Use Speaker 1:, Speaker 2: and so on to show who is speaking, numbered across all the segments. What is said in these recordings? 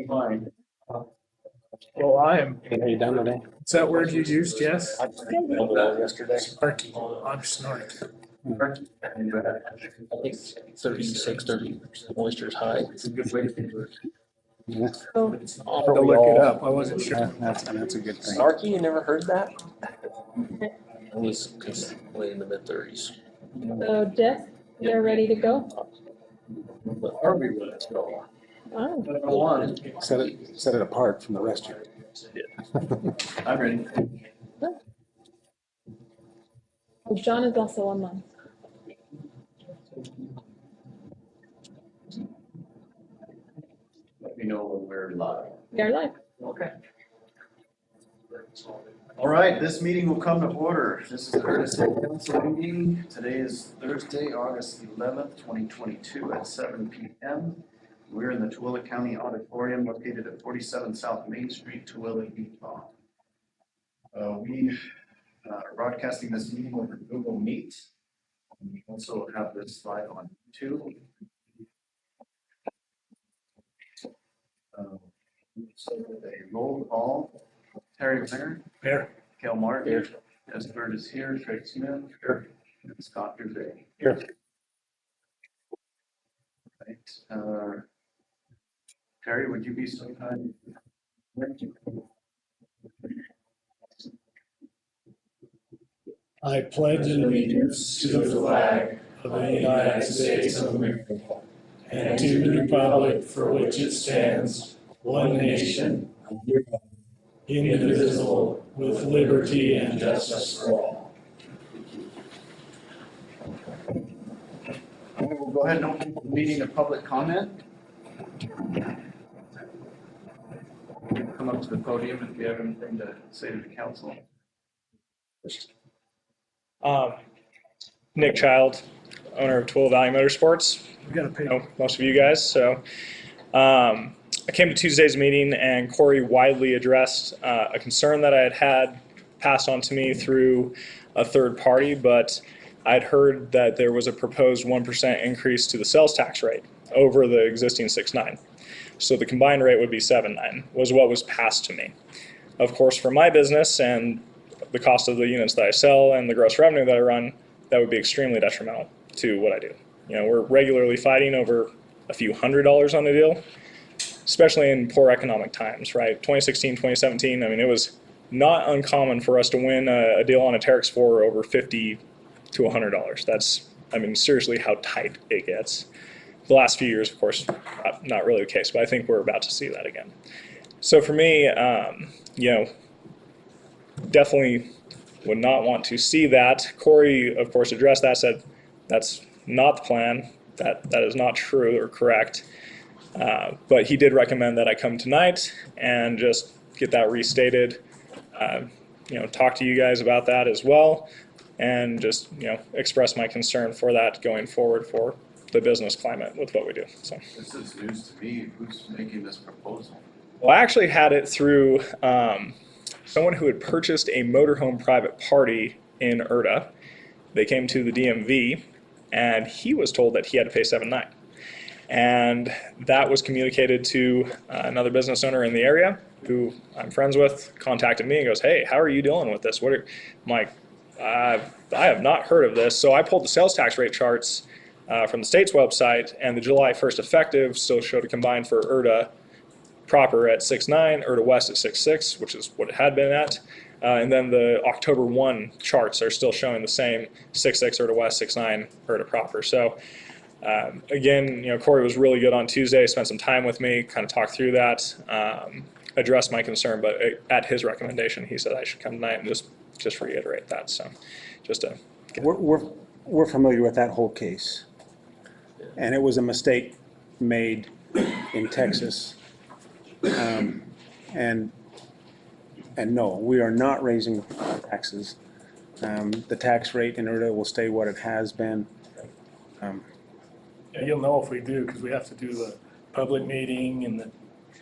Speaker 1: fine.
Speaker 2: Well, I am.
Speaker 3: Are you done today?
Speaker 2: Is that word you used, Jess?
Speaker 3: Yesterday.
Speaker 2: Snarky. I'm snarky.
Speaker 1: I think 36, 30 moisture's high. It's a good way to do it.
Speaker 3: Yeah,
Speaker 2: I'll have to look it up. I wasn't sure.
Speaker 3: that's a good thing.
Speaker 1: Snarky, you never heard that? It's only in the mid 30s.
Speaker 4: So Jeff, they're ready to go?
Speaker 1: But are we ready to go?
Speaker 4: Oh,
Speaker 3: Set it apart from the rest of it.
Speaker 1: I'm ready.
Speaker 4: oh, John is also online.
Speaker 1: Let me know when we're live.
Speaker 4: We are live.
Speaker 1: Okay.
Speaker 5: All right, this meeting will come to order. This is the Erda City Council meeting. Today is Thursday, August 11th, 2022 at 7 p.m. We're in the Tooele County Auditorium located at 47 South Main Street, Tooele, Utah. We are broadcasting this meeting over Google Meet. We also have this live on YouTube. So a roll call. Terry Leonard.
Speaker 2: Here.
Speaker 5: Kel Martin. Here. Jess Bird is here. Craig Smith. Here. And Scott Duvay.
Speaker 3: Here.
Speaker 5: Right. Terry, would you be so kind?
Speaker 2: I pledge allegiance to the flag of the United States of America and to the republic for which it stands, one nation, indivisible, with liberty and justice for all.
Speaker 5: We'll go ahead and open the meeting to public comment. Come up to the podium if you have anything to say to the council.
Speaker 6: Nick Child, owner of Tooele Valley Motorsports.
Speaker 2: We gotta pay.
Speaker 6: Know most of you guys. So I came to Tuesday's meeting and Corey widely addressed a concern that I had passed on to me through a third party, but I'd heard that there was a proposed 1% increase to the sales tax rate over the existing 6.9. So the combined rate would be 7.9 was what was passed to me. Of course, for my business and the cost of the units that I sell and the gross revenue that I run, that would be extremely detrimental to what I do. You know, we're regularly fighting over a few $100s on a deal, especially in poor economic times, right? 2016, 2017, I mean, it was not uncommon for us to win a deal on a Terex for over $50 to $100. That's, I mean, seriously how tight it gets. The last few years, of course, not really the case, but I think we're about to see that again. So for me, you know, definitely would not want to see that. Corey, of course, addressed that, said that's not the plan, that is not true or correct. But he did recommend that I come tonight and just get that restated, you know, talk to you guys about that as well, and just, you know, express my concern for that going forward for the business climate with what we do. So
Speaker 5: This is news to me. Who's making this proposal?
Speaker 6: well, I actually had it through someone who had purchased a motorhome private party in Erda. They came to the DMV, and he was told that he had to pay 7.9. And that was communicated to another business owner in the area who I'm friends with, contacted me and goes, hey, how are you dealing with this? I'm like, I have not heard of this. So I pulled the sales tax rate charts from the state's website, and the July 1st effective still showed a combined for Erda proper at 6.9, Erda West at 6.6, which is what it had been at. And then the October 1 charts are still showing the same 6.6 Erda West, 6.9 Erda proper. So again, you know, Corey was really good on Tuesday, spent some time with me, kind of talked through that, addressed my concern, but at his recommendation, he said I should come tonight and just reiterate that. So just to
Speaker 3: We're familiar with that whole case. And it was a mistake made in Texas. And no, we are not raising taxes. The tax rate in Erda will stay what it has been.
Speaker 2: Yeah, you'll know if we do, because we have to do the public meeting and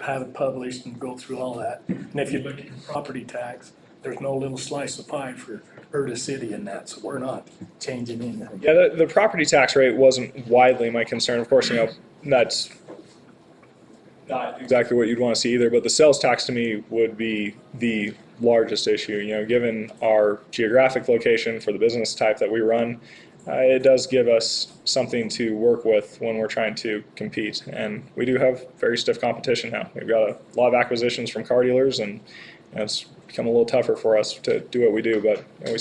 Speaker 2: have it published and go through all that. And if you look at your property tax, there's no little slice of pie for Erda City in that, so we're not changing anything.
Speaker 6: Yeah, the property tax rate wasn't widely my concern. Of course, you know, that's not exactly what you'd want to see either, but the sales tax to me would be the largest issue. You know, given our geographic location for the business type that we run, it does give us something to work with when we're trying to compete. And we do have very stiff competition now. We've got a lot of acquisitions from car dealers, and it's become a little tougher for us to do what we do, but you know,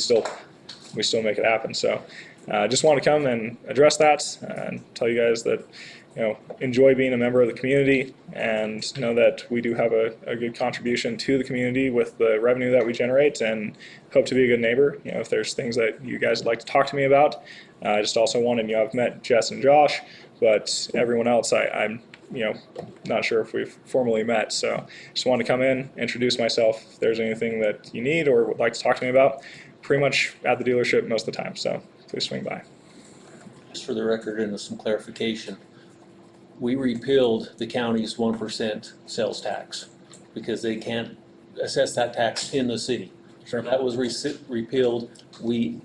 Speaker 6: we still make it happen. So I just want to come and address that and tell you guys that, you know, enjoy being a member of the community and know that we do have a good contribution to the community with the revenue that we generate, and hope to be a good neighbor. You know, if there's things that you guys would like to talk to me about, I just also wanted, you know, I've met Jess and Josh, but everyone else I'm, you know, not sure if we've formally met. So just wanted to come in, introduce myself. If there's anything that you need or would like to talk to me about, pretty much at the dealership most of the time. So please swing by.
Speaker 1: Just for the record and some clarification, we repealed the county's 1% sales tax because they can't assess that tax in the city.
Speaker 6: Sure.
Speaker 1: That was repealed. We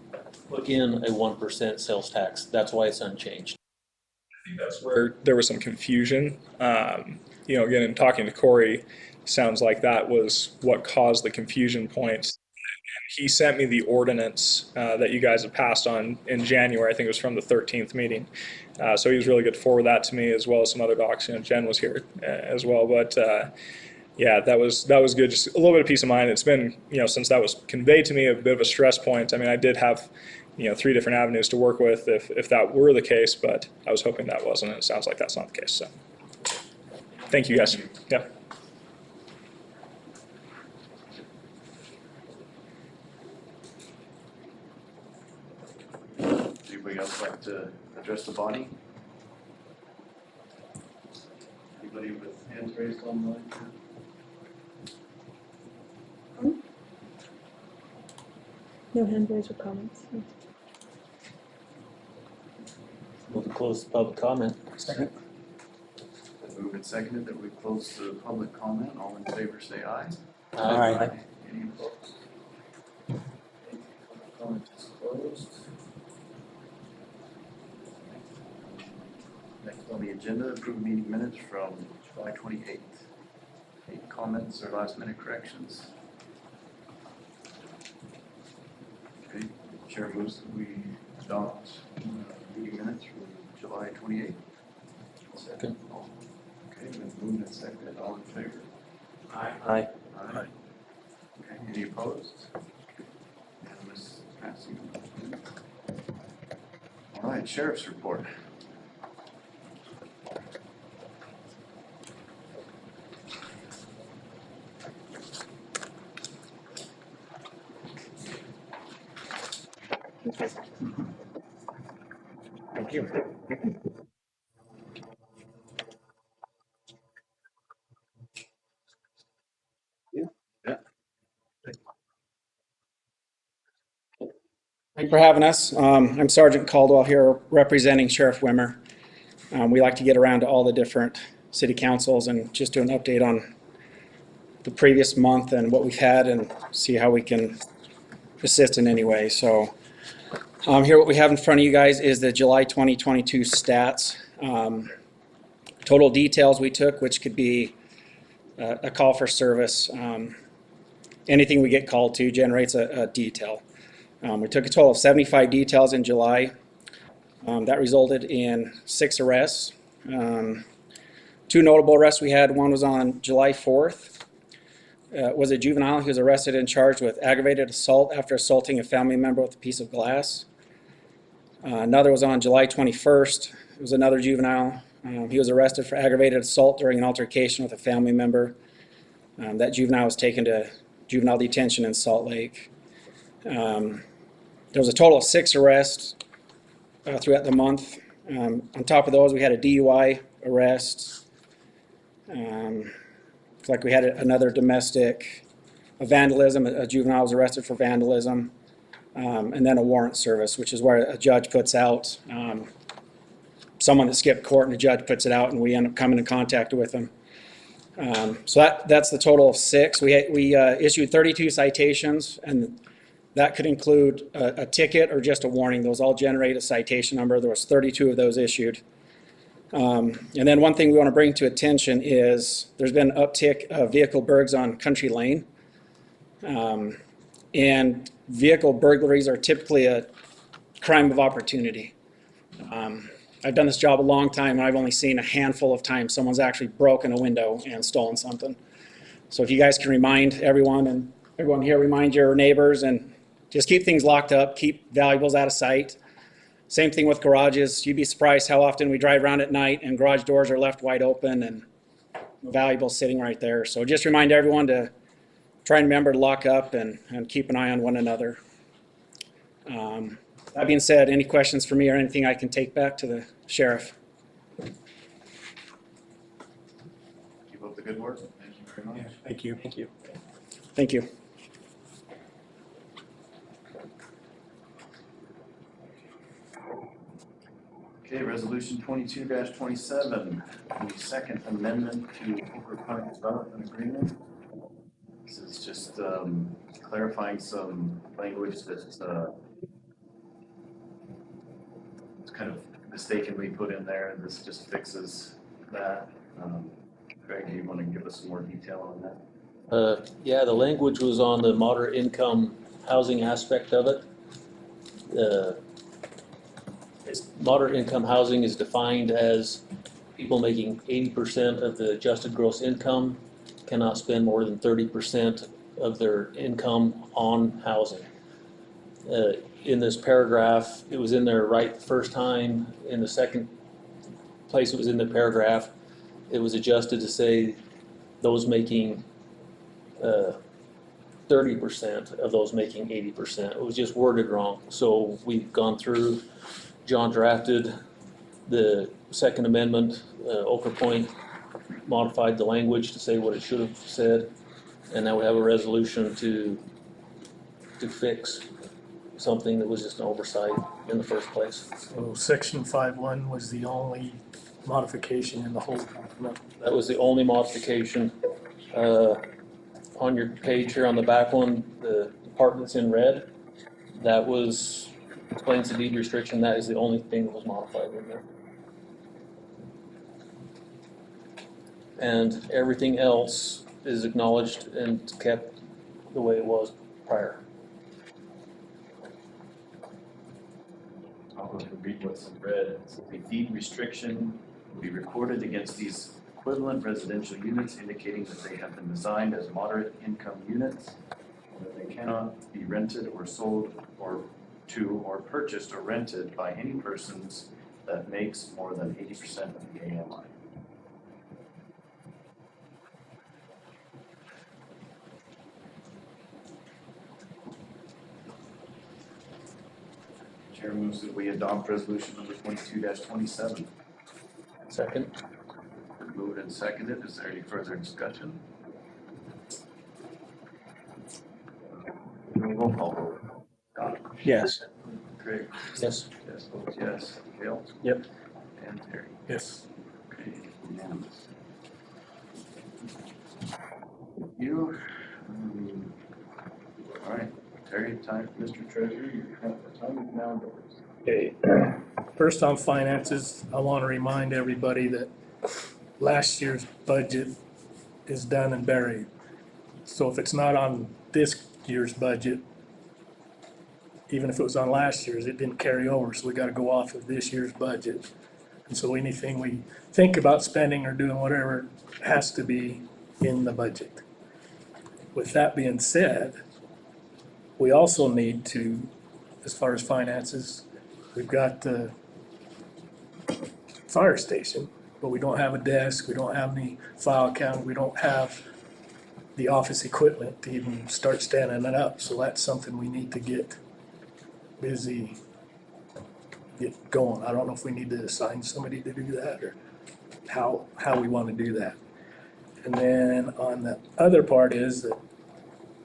Speaker 1: put in a 1% sales tax. That's why it's unchanged.
Speaker 6: I think that's where there was some confusion. You know, again, in talking to Corey, sounds like that was what caused the confusion points. He sent me the ordinance that you guys had passed on in January. I think it was from the 13th meeting. So he was really good to forward that to me, as well as some other docs. You know, Jen was here as well. But yeah, that was good. Just a little bit of peace of mind. It's been, you know, since that was conveyed to me, a bit of a stress point. I mean, I did have, you know, 3 different avenues to work with if that were the case, but I was hoping that wasn't. And it sounds like that's not the case. So thank you, guys. Yeah.
Speaker 5: Anybody else like to address the body? Anybody with hands raised online?
Speaker 4: No hand raised or comments.
Speaker 1: We'll close the public comment.
Speaker 3: Second.
Speaker 5: Moved and seconded that we close the public comment. All in favor say aye.
Speaker 3: Aye.
Speaker 5: Any opposed? Public comment is closed. Next on the agenda, approved meeting minutes from July 28th. Any comments or last minute corrections? Okay, Chair moves that we adopt meeting minutes from July 28th.
Speaker 1: Second.
Speaker 5: Okay, been moved and seconded. All in favor?
Speaker 1: Aye.
Speaker 5: Aye. Okay, any opposed? Unanimous passing. All right, Sheriff's report.
Speaker 1: Thank you.
Speaker 7: Thanks for having us. I'm Sergeant Caldwell here representing Sheriff Wimmer. We like to get around to all the different city councils and just do an update on the previous month and what we've had and see how we can assist in any way. So here what we have in front of you guys is the July 2022 stats. Total details we took, which could be a call for service. Anything we get called to generates a detail. We took a total of 75 details in July. That resulted in 6 arrests. 2 notable arrests we had. One was on July 4th. Was a juvenile who was arrested and charged with aggravated assault after assaulting a family member with a piece of glass. Another was on July 21st. It was another juvenile. He was arrested for aggravated assault during an altercation with a family member. That juvenile was taken to juvenile detention in Salt Lake. There was a total of 6 arrests throughout the month. On top of those, we had a DUI arrest. Looks like we had another domestic, a vandalism. A juvenile was arrested for vandalism. And then a warrant service, which is where a judge puts out someone that skipped court, and the judge puts it out, and we end up coming in contact with them. So that's the total of 6. We issued 32 citations, and that could include a ticket or just a warning. Those all generate a citation number. There was 32 of those issued. And then one thing we want to bring to attention is there's been an uptick of vehicle burgs on Country Lane. And vehicle burglaries are typically a crime of opportunity. I've done this job a long time, and I've only seen a handful of times someone's actually broken a window and stolen something. So if you guys can remind everyone, and everyone here remind your neighbors, and just keep things locked up, keep valuables out of sight. Same thing with garages. You'd be surprised how often we drive around at night and garage doors are left wide open and valuables sitting right there. So just remind everyone to try and remember to lock up and keep an eye on one another. That being said, any questions for me or anything I can take back to the sheriff?
Speaker 5: Keep up the good work. Thank you very much.
Speaker 3: Thank you.
Speaker 7: Thank you. Thank you.
Speaker 5: Okay, resolution 22-27, the second amendment to Hooper Park Development Agreement. This is just clarifying some language that it's kind of mistakenly put in there. This just fixes that. Greg, do you want to give us some more detail on that?
Speaker 1: Yeah, the language was on the moderate income housing aspect of it. Moderate income housing is defined as people making 80% of the adjusted gross income cannot spend more than 30% of their income on housing. In this paragraph, it was in there right the first time. In the second place it was in the paragraph, it was adjusted to say those making 30% of those making 80%. It was just worded wrong. So we've gone through, John drafted the second amendment, Ochre Point modified the language to say what it should have said, and now we have a resolution to fix something that was just an oversight in the first place.
Speaker 2: So section 5.1 was the only modification in the whole document.
Speaker 1: That was the only modification. On your page here on the back one, the part that's in red, that was explains the deed restriction. That is the only thing that was modified in there. And everything else is acknowledged and kept the way it was prior.
Speaker 5: I'll go ahead and read what's in red. So the deed restriction will be recorded against these equivalent residential units indicating that they have been designed as moderate income units, and that they cannot be rented or sold or purchased or rented by any persons that makes more than 80% of the AMI. Chair moves that we adopt resolution number 22-27.
Speaker 1: Second.
Speaker 5: Moved and seconded. Is there any further discussion? Roll call vote. Don?
Speaker 3: Yes.
Speaker 5: Craig?
Speaker 1: Yes.
Speaker 5: Yes, votes yes. Dale?
Speaker 1: Yep.
Speaker 5: And Terry?
Speaker 2: Yes.
Speaker 5: Okay, unanimous. You? All right, Terry, time, Mr. Treasurer, you have the time is now yours.
Speaker 2: Okay. First on finances, I want to remind everybody that last year's budget is done and buried. So if it's not on this year's budget, even if it was on last year's, it didn't carry over, so we gotta go off of this year's budget. And so anything we think about spending or doing whatever has to be in the budget. With that being said, we also need to, as far as finances, we've got the fire station, but we don't have a desk, we don't have any file cabinet, we don't have the office equipment to even start standing it up. So that's something we need to get busy, get going. I don't know if we need to assign somebody to do that or how we want to do that. And then on the other part is that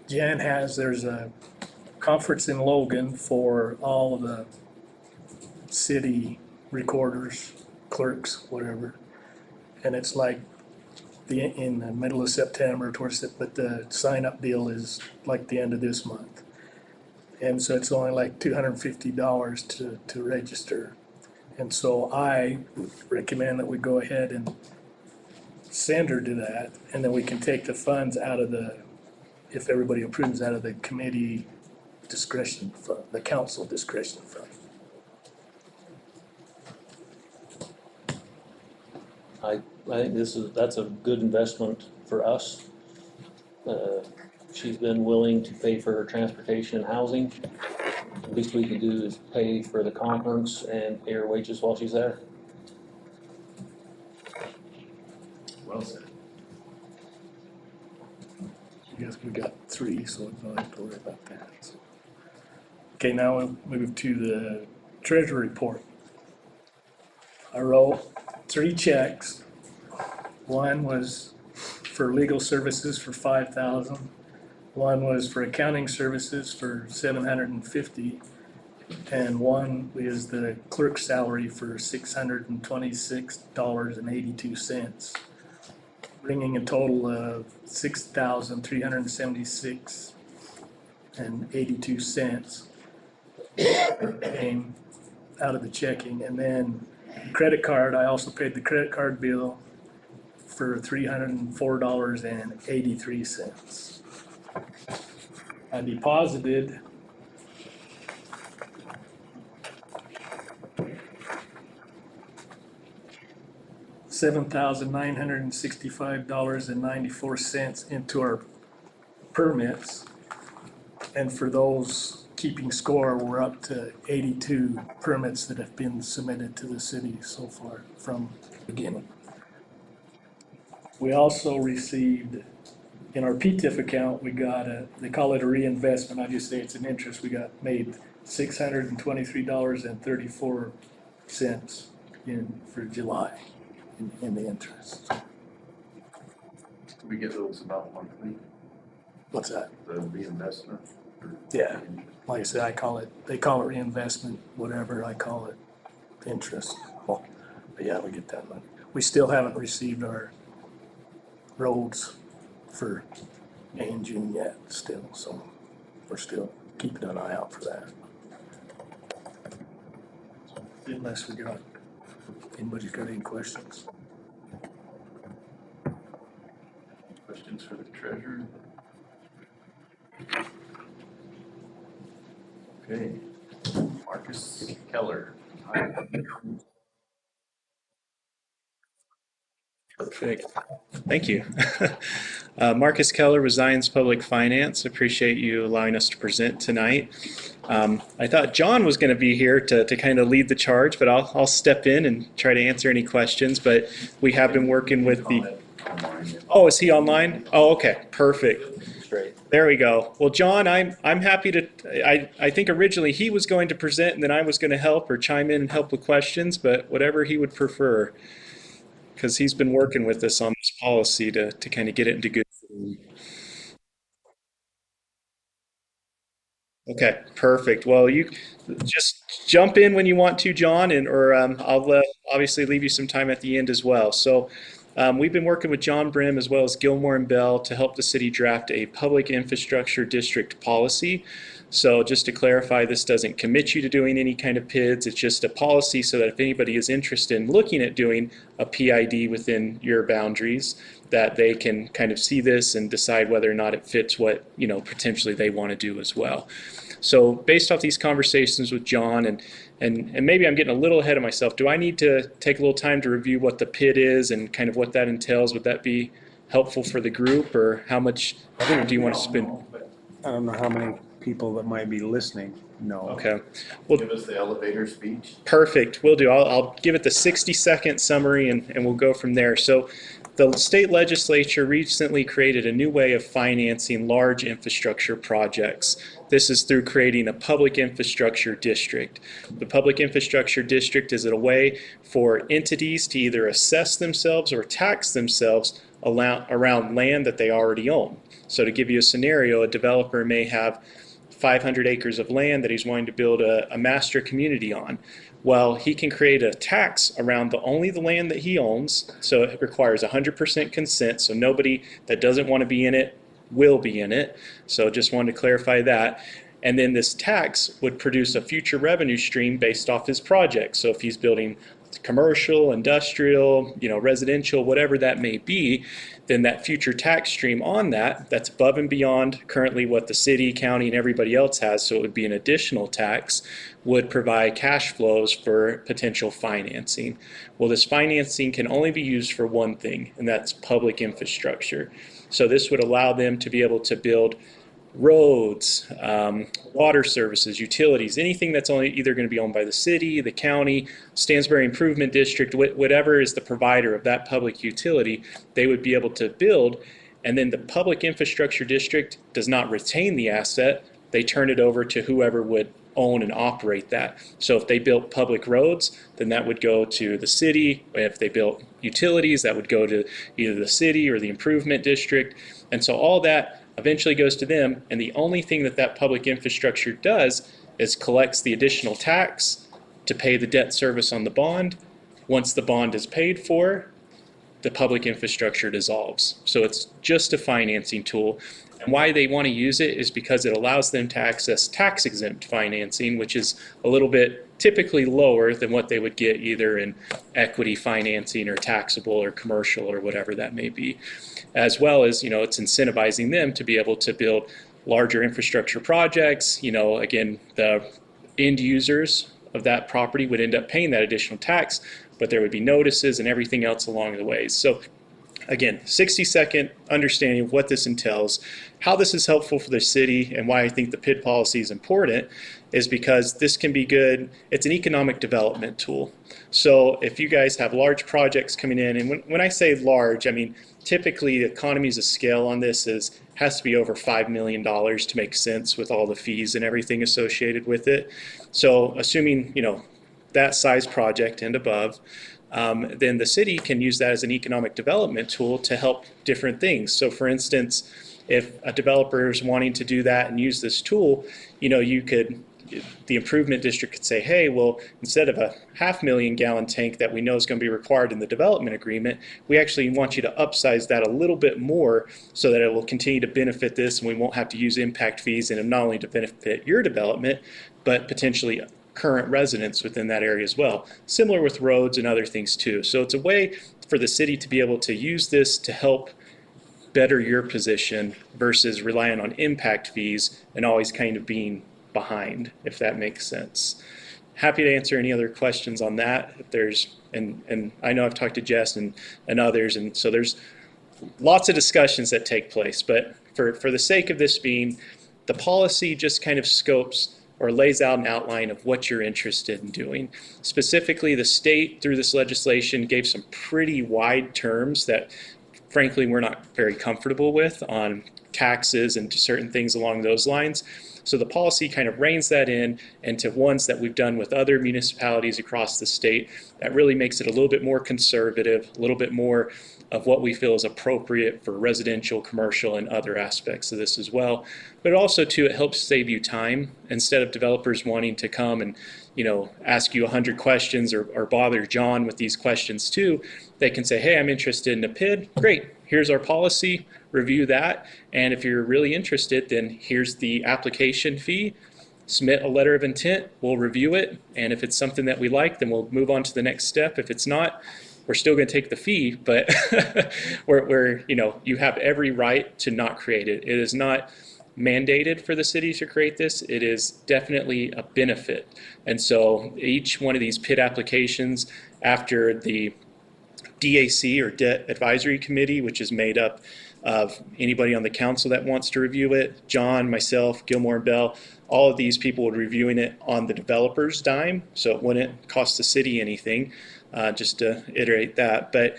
Speaker 2: Jan there's a conference in Logan for all of the city recorders, clerks, whatever. And it's like in the middle of September but the sign up deal is like the end of this month. And so it's only like $250 to register. And so I recommend that we go ahead and send her to that, and then we can take the funds out of the, if everybody approves, out of the committee discretion fund, the council discretion fund.
Speaker 1: I think that's a good investment for us. She's been willing to pay for her transportation and housing. The least we can do is pay for the conference and pay her wages while she's there.
Speaker 5: Well said.
Speaker 2: I guess we got 3, so we don't have to worry about that. So. Okay, now we'll move to the treasury report. I wrote 3 checks. One was for legal services for $5,000. One was for accounting services for $750, and one is the clerk's salary for $626.82, bringing a total of $6,376.82 came out of the checking. And then credit card, I also paid the credit card bill for $304.83. I deposited $7,965.94 into our permits. And for those keeping score, we're up to 82 permits that have been submitted to the city so far from the beginning. We also received, in our PTIF account, we got they call it a reinvestment. I just say it's an interest. We got made $623.34 for July in the interest.
Speaker 5: We get those about monthly,
Speaker 2: What's that?
Speaker 5: the reinvestment.
Speaker 2: Yeah. Like I said, they call it reinvestment, whatever, I call it interest. Well, but yeah, we get that money. We still haven't received our roads for May and June yet still, so we're still keeping an eye out for that. Unless anybody's got any questions.
Speaker 5: Questions for the treasurer? Okay, Marcus Keller.
Speaker 6: Perfect. Thank you. Marcus Keller, Resigns Public Finance. Appreciate you allowing us to present tonight. I thought John was going to be here to kind of lead the charge, but I'll step in and try to answer any questions. But we have been working with the... Oh, is he online? Oh, okay. Perfect.
Speaker 1: Great.
Speaker 6: There we go. Well, John, I'm happy to... I think originally he was going to present and then I was going to help or chime in and help with questions, but whatever he would prefer. Because he's been working with us on this policy to kind of get it into good form. Okay, perfect. Well, you just jump in when you want to, John, or I'll obviously leave you some time at the end as well. So we've been working with John Brim as well as Gilmore and Bell to help the city draft a public infrastructure district policy. So just to clarify, this doesn't commit you to doing any kind of PIDs. It's just a policy so that if anybody is interested in looking at doing a PID within your boundaries, that they can kind of see this and decide whether or not it fits what, potentially they want to do as well. So based off these conversations with John, and maybe I'm getting a little ahead of myself, do I need to take a little time to review what the PID is and kind of what that entails? Would that be helpful for the group, or how much do you want to spend?
Speaker 3: I don't know how many people that might be listening know.
Speaker 6: Okay. Well,
Speaker 5: Give us the elevator speech.
Speaker 6: perfect. Will do. I'll give it the 60-second summary and we'll go from there. So the state legislature recently created a new way of financing large infrastructure projects. This is through creating a public infrastructure district. The public infrastructure district is a way for entities to either assess themselves or tax themselves around land that they already own. So to give you a scenario, a developer may have 500 acres of land that he's wanting to build a master community on. Well, he can create a tax around only the land that he owns, so it requires 100% consent, so nobody that doesn't want to be in it will be in it. So just wanted to clarify that. And then this tax would produce a future revenue stream based off his project. So if he's building commercial, industrial, residential, whatever that may be, then that future tax stream on that's above and beyond currently what the city, county, and everybody else has, so it would be an additional tax, would provide cash flows for potential financing. Well, this financing can only be used for one thing, and that's public infrastructure. So this would allow them to be able to build roads, water services, utilities, anything that's only either going to be owned by the city, the county, Stansbury Improvement District, whatever is the provider of that public utility, they would be able to build. And then the public infrastructure district does not retain the asset. They turn it over to whoever would own and operate that. So if they built public roads, then that would go to the city. If they built utilities, that would go to either the city or the improvement district. And so all that eventually goes to them, and the only thing that public infrastructure does is collects the additional tax to pay the debt service on the bond. Once the bond is paid for, the public infrastructure dissolves. So it's just a financing tool. And why they want to use it is because it allows them to access tax-exempt financing, which is a little bit typically lower than what they would get either in equity financing or taxable or commercial or whatever that may be. As well as, it's incentivizing them to be able to build larger infrastructure projects. Again, the end users of that property would end up paying that additional tax, but there would be notices and everything else along the way. So again, 60-second understanding of what this entails, how this is helpful for the city, and why I think the PID policy is important is because this can be good. It's an economic development tool. So if you guys have large projects coming in, and when I say large, I mean typically the economies of scale on this has to be over $5 million to make sense with all the fees and everything associated with it. So assuming that size project and above, then the city can use that as an economic development tool to help different things. So for instance, if a developer is wanting to do that and use this tool, the improvement district could say, hey, well, instead of a 500,000 gallon tank that we know is going to be required in the development agreement, we actually want you to upsize that a little bit more so that it will continue to benefit this, and we won't have to use impact fees, and not only to benefit your development, but potentially current residents within that area as well. Similar with roads and other things too. So it's a way for the city to be able to use this to help better your position versus relying on impact fees and always kind of being behind, if that makes sense. Happy to answer any other questions on that. If there's, and I know I've talked to Jess and others, and so there's lots of discussions that take place, but for the sake of this being, the policy just kind of scopes or lays out an outline of what you're interested in doing. Specifically, the state, through this legislation, gave some pretty wide terms that, frankly, we're not very comfortable with on taxes and certain things along those lines. So the policy kind of reins that in into ones that we've done with other municipalities across the state that really makes it a little bit more conservative, a little bit more of what we feel is appropriate for residential, commercial, and other aspects of this as well. But also, too, it helps save you time. Instead of developers wanting to come and ask you 100 questions or bother John with these questions too, they can say, hey, I'm interested in a PID. Great, here's our policy, review that. And if you're really interested, then here's the application fee. Submit a letter of intent, we'll review it. And if it's something that we like, then we'll move on to the next step. If it's not, we're still going to take the fee, but you have every right to not create it. It is not mandated for the city to create this. It is definitely a benefit. And so each one of these PID applications, after the DAC or Debt Advisory Committee, which is made up of anybody on the council that wants to review it, John, myself, Gilmore and Bell, all of these people would be reviewing it on the developer's dime, so it wouldn't cost the city anything, just to iterate that. But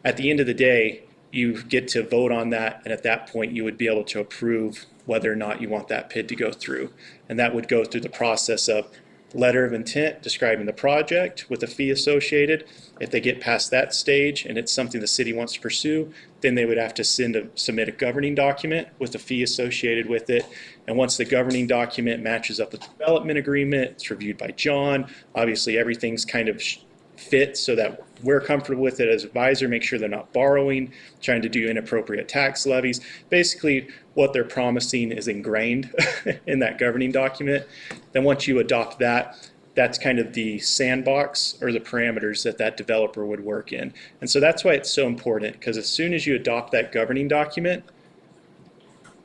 Speaker 6: at the end of the day, you get to vote on that, and at that point you would be able to approve whether or not you want that PID to go through. And that would go through the process of letter of intent describing the project with a fee associated. If they get past that stage and it's something the city wants to pursue, then they would have to submit a governing document with a fee associated with it. And once the governing document matches up with the development agreement, it's reviewed by John. Obviously, everything's kind of fit so that we're comfortable with it as advisor, make sure they're not borrowing, trying to do inappropriate tax levies. Basically, what they're promising is ingrained in that governing document. Then once you adopt that, that's kind of the sandbox or the parameters that that developer would work in. And so that's why it's so important, because as soon as you adopt that governing document,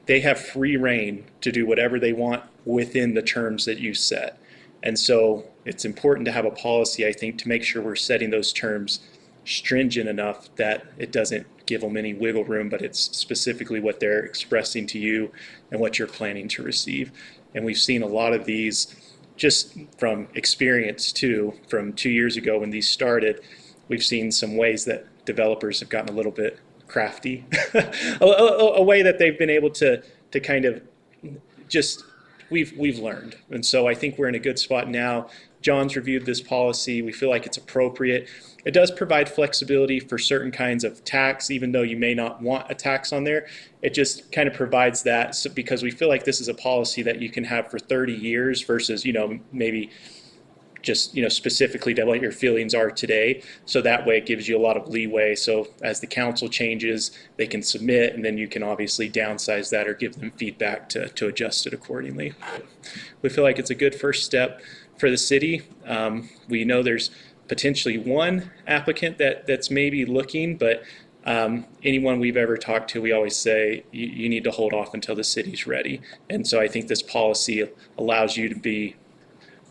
Speaker 6: they have free reign to do whatever they want within the terms that you set. And so it's important to have a policy, I think, to make sure we're setting those terms stringent enough that it doesn't give them any wiggle room, but it's specifically what they're expressing to you and what you're planning to receive. And we've seen a lot of these just from experience too, from 2 years ago when these started. We've seen some ways that developers have gotten a little bit crafty, a way that they've been able to kind of just, we've learned. And so I think we're in a good spot now. John's reviewed this policy. We feel like it's appropriate. It does provide flexibility for certain kinds of tax, even though you may not want a tax on there. It just kind of provides that, so, because we feel like this is a policy that you can have for 30 years versus, maybe just, specifically to what your feelings are today. So that way it gives you a lot of leeway. So as the council changes, they can submit, and then you can obviously downsize that or give them feedback to adjust it accordingly. We feel like it's a good first step for the city. We know there's potentially one applicant that's maybe looking, but anyone we've ever talked to, we always say you need to hold off until the city's ready. And so I think this policy allows you to be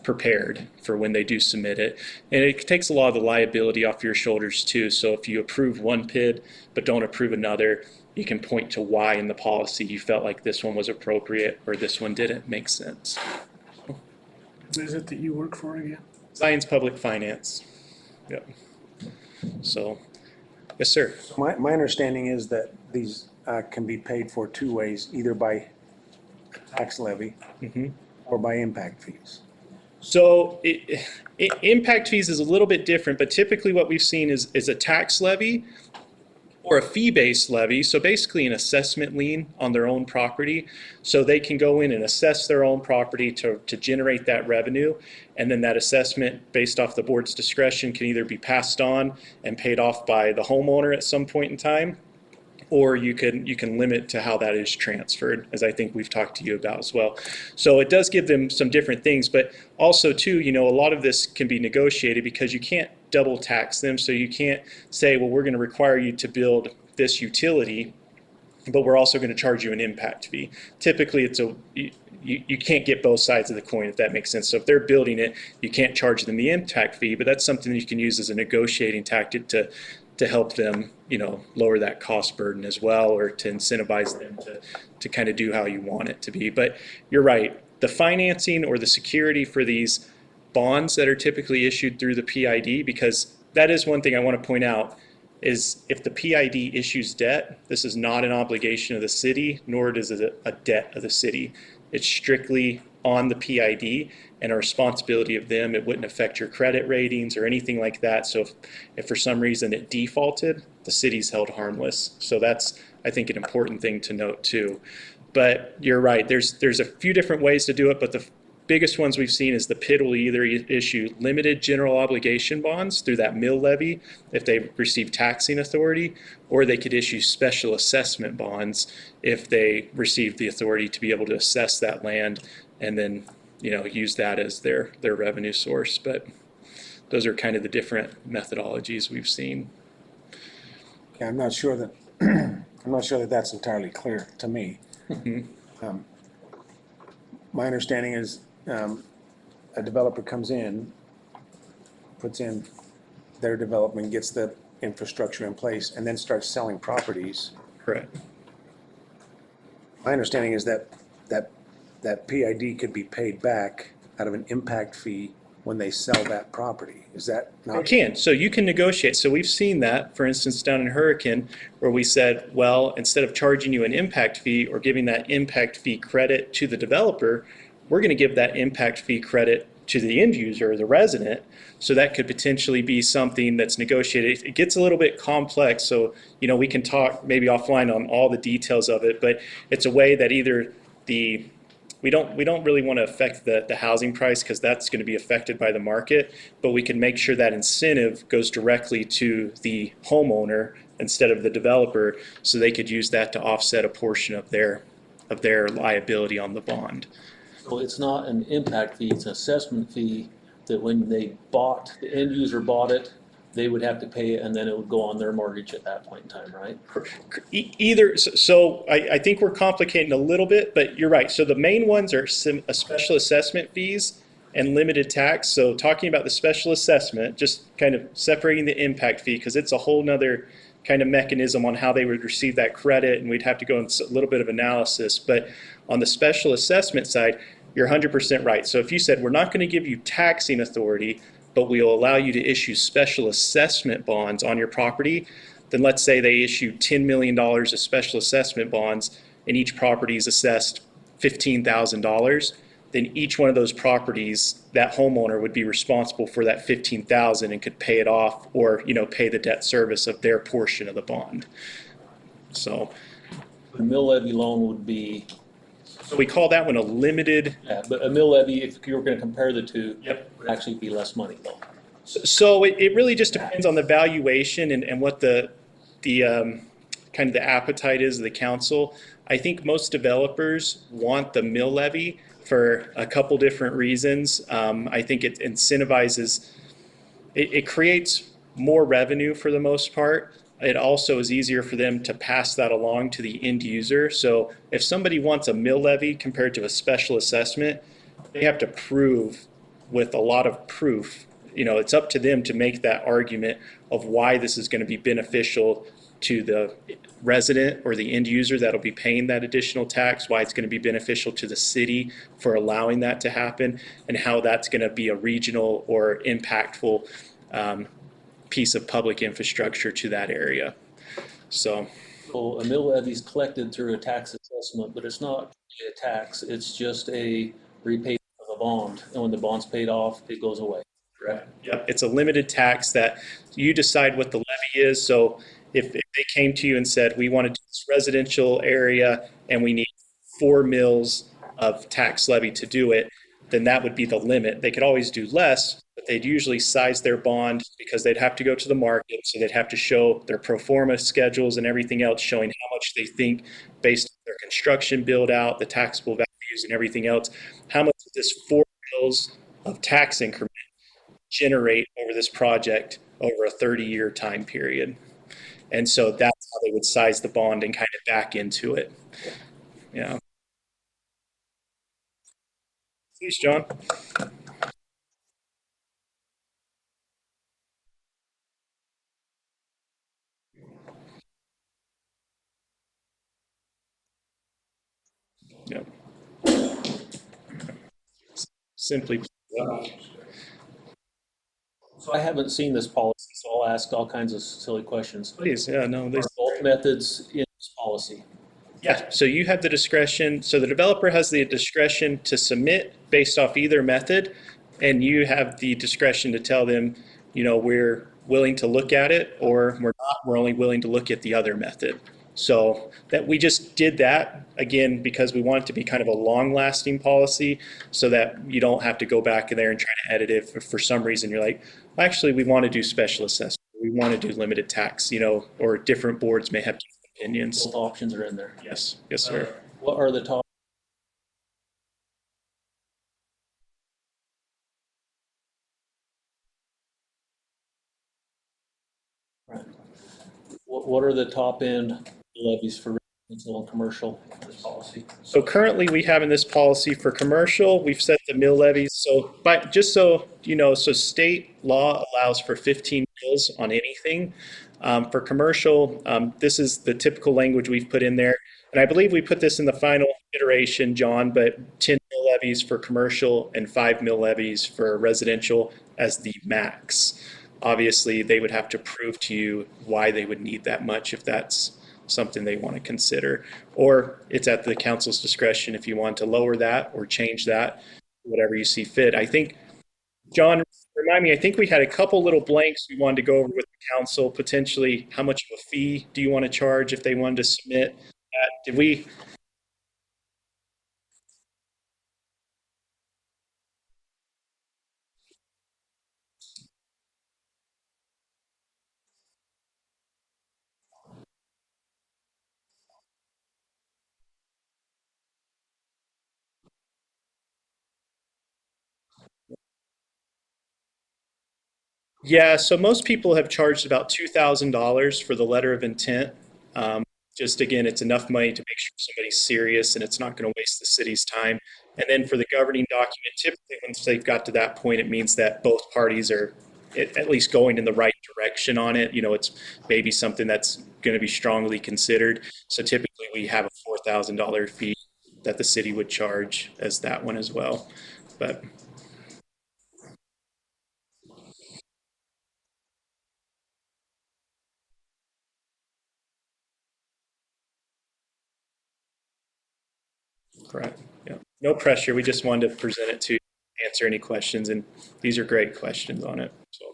Speaker 6: prepared for when they do submit it. And it takes a lot of the liability off your shoulders too. So if you approve one PID but don't approve another, you can point to why in the policy you felt like this one was appropriate or this one didn't make sense.
Speaker 2: Who is it that you work for again?
Speaker 6: Science Public Finance. Yep. So, yes, sir.
Speaker 3: My understanding is that these can be paid for two ways, either by tax levy or by impact fees.
Speaker 6: So impact fees is a little bit different, but typically what we've seen is a tax levy or a fee-based levy, so basically an assessment lien on their own property. So they can go in and assess their own property to generate that revenue, and then that assessment, based off the board's discretion, can either be passed on and paid off by the homeowner at some point in time, or you can limit to how that is transferred, as I think we've talked to you about as well. So it does give them some different things, but also too, a lot of this can be negotiated because you can't double tax them. So you can't say, well, we're going to require you to build this utility, but we're also going to charge you an impact fee. Typically, you can't get both sides of the coin, if that makes sense. So if they're building it, you can't charge them the impact fee, but that's something that you can use as a negotiating tactic to help them, lower that cost burden as well, or to incentivize them to kind of do how you want it to be. But you're right, the financing or the security for these bonds that are typically issued through the PID, because that is one thing I want to point out, is if the PID issues debt, this is not an obligation of the city, nor is it a debt of the city. It's strictly on the PID and a responsibility of them. It wouldn't affect your credit ratings or anything like that. So if for some reason it defaulted, the city's held harmless. So that's, I think, an important thing to note too. But you're right, there's a few different ways to do it, but the biggest ones we've seen is the PID will either issue limited general obligation bonds through that mill levy if they receive taxing authority, or they could issue special assessment bonds if they receive the authority to be able to assess that land and then use that as their revenue source. But those are kind of the different methodologies we've seen.
Speaker 3: Yeah, I'm not sure that that's entirely clear to me. My understanding is a developer comes in, puts in their development, gets the infrastructure in place, and then starts selling properties.
Speaker 6: Correct.
Speaker 3: My understanding is that PID could be paid back out of an impact fee when they sell that property. Is that not?
Speaker 6: It can. So you can negotiate. So we've seen that, for instance, down in Hurricane, where we said, well, instead of charging you an impact fee or giving that impact fee credit to the developer, we're going to give that impact fee credit to the end user or the resident. So that could potentially be something that's negotiated. It gets a little bit complex. So, we can talk maybe offline on all the details of it, but it's a way that either the we don't really want to affect the housing price because that's going to be affected by the market, but we can make sure that incentive goes directly to the homeowner instead of the developer, so they could use that to offset a portion of their liability on the bond.
Speaker 1: So it's not an impact fee, it's an assessment fee that when the end user bought it, they would have to pay it and then it would go on their mortgage at that point in time, right?
Speaker 6: Either, so I think we're complicating a little bit, but you're right. So the main ones are special assessment fees and limited tax. So talking about the special assessment, just kind of separating the impact fee, because it's a whole nother kind of mechanism on how they would receive that credit, and we'd have to go into a little bit of analysis. But on the special assessment side, you're 100% right. So if you said, we're not going to give you taxing authority, but we'll allow you to issue special assessment bonds on your property, then let's say they issue $10 million of special assessment bonds and each property is assessed $15,000, then each one of those properties, that homeowner would be responsible for that $15,000 and could pay it off, or pay the debt service of their portion of the bond. So
Speaker 1: The mill levy loan would be,
Speaker 6: we call that one a limited.
Speaker 1: yeah, but a mill levy, if you were gonna compare the two,
Speaker 6: Yep.
Speaker 1: would actually be less money though.
Speaker 6: So it really just depends on the valuation and what the kind of the appetite is of the council. I think most developers want the mill levy for a couple different reasons. I think it incentivizes, it creates more revenue for the most part. It also is easier for them to pass that along to the end user. So if somebody wants a mill levy compared to a special assessment, they have to prove with a lot of proof. It's up to them to make that argument of why this is going to be beneficial to the resident or the end user that'll be paying that additional tax, why it's going to be beneficial to the city for allowing that to happen, and how that's going to be a regional or impactful piece of public infrastructure to that area. So
Speaker 1: So a mill levy is collected through a tax assessment, but it's not really a tax, it's just a repayment of a bond. And when the bond's paid off, it goes away, correct?
Speaker 6: yeah, it's a limited tax that you decide what the levy is. So if they came to you and said, we want to do this residential area and we need 4 mills of tax levy to do it, then that would be the limit. They could always do less, but they'd usually size their bond because they'd have to go to the market. So they'd have to show their pro forma schedules and everything else showing how much they think, based on their construction build out, the taxable values and everything else, how much of this 4 mills of tax increment generate over this project over a 30-year time period. And so that's how they would size the bond and kind of back into it. Yeah. Please, John. Yep. Simply.
Speaker 1: So I haven't seen this policy, so I'll ask all kinds of silly questions.
Speaker 6: Please, yeah, no.
Speaker 1: Are both methods in this policy?
Speaker 6: Yeah, so you have the discretion, so the developer has the discretion to submit based off either method, and you have the discretion to tell them, we're willing to look at it, or we're not, we're only willing to look at the other method. So that we just did that, again, because we want it to be kind of a long-lasting policy, so that you don't have to go back in there and try to edit it if for some reason you're like, actually, we want to do special assessment, we want to do limited tax, or different boards may have different opinions.
Speaker 1: Both options are in there.
Speaker 6: Yes, yes, sir.
Speaker 1: What are the top? Right. What are the top end levies for residential and commercial in this policy?
Speaker 6: So currently, we have in this policy for commercial, we've set the mill levies. So, but just so you know, so state law allows for 15 mills on anything. For commercial, this is the typical language we've put in there. And I believe we put this in the final iteration, John, but 10 mill levies for commercial and 5 mill levies for residential as the max. Obviously, they would have to prove to you why they would need that much if that's something they want to consider. Or it's at the council's discretion if you want to lower that or change that, whatever you see fit. I think, John, remind me, I think we had a couple little blanks we wanted to go over with the council, potentially how much of a fee do you want to charge if they wanted to submit? Did we? Yeah, so most people have charged about $2,000 for the letter of intent. Um, just again, it's enough money to make sure somebody's serious and it's not going to waste the city's time. And then for the governing document, typically once they've got to that point, it means that both parties are at least going in the right direction on it. You know, it's maybe something that's going to be strongly considered. So typically we have a $4,000 fee that the city would charge as that one as well. But correct. Yeah. No pressure. We just wanted to present it to you, answer any questions, and these are great questions on it. So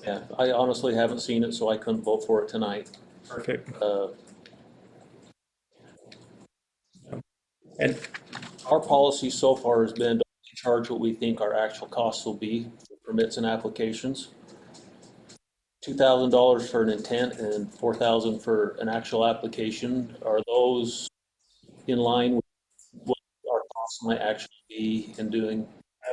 Speaker 1: Yeah, I honestly haven't seen it, so I couldn't vote for it tonight.
Speaker 6: perfect. And
Speaker 1: Our policy so far has been to charge what we think our actual costs will be for permits and applications. $2,000 for an intent and 4,000 for an actual application. Are those in line with what our costs might actually be in doing?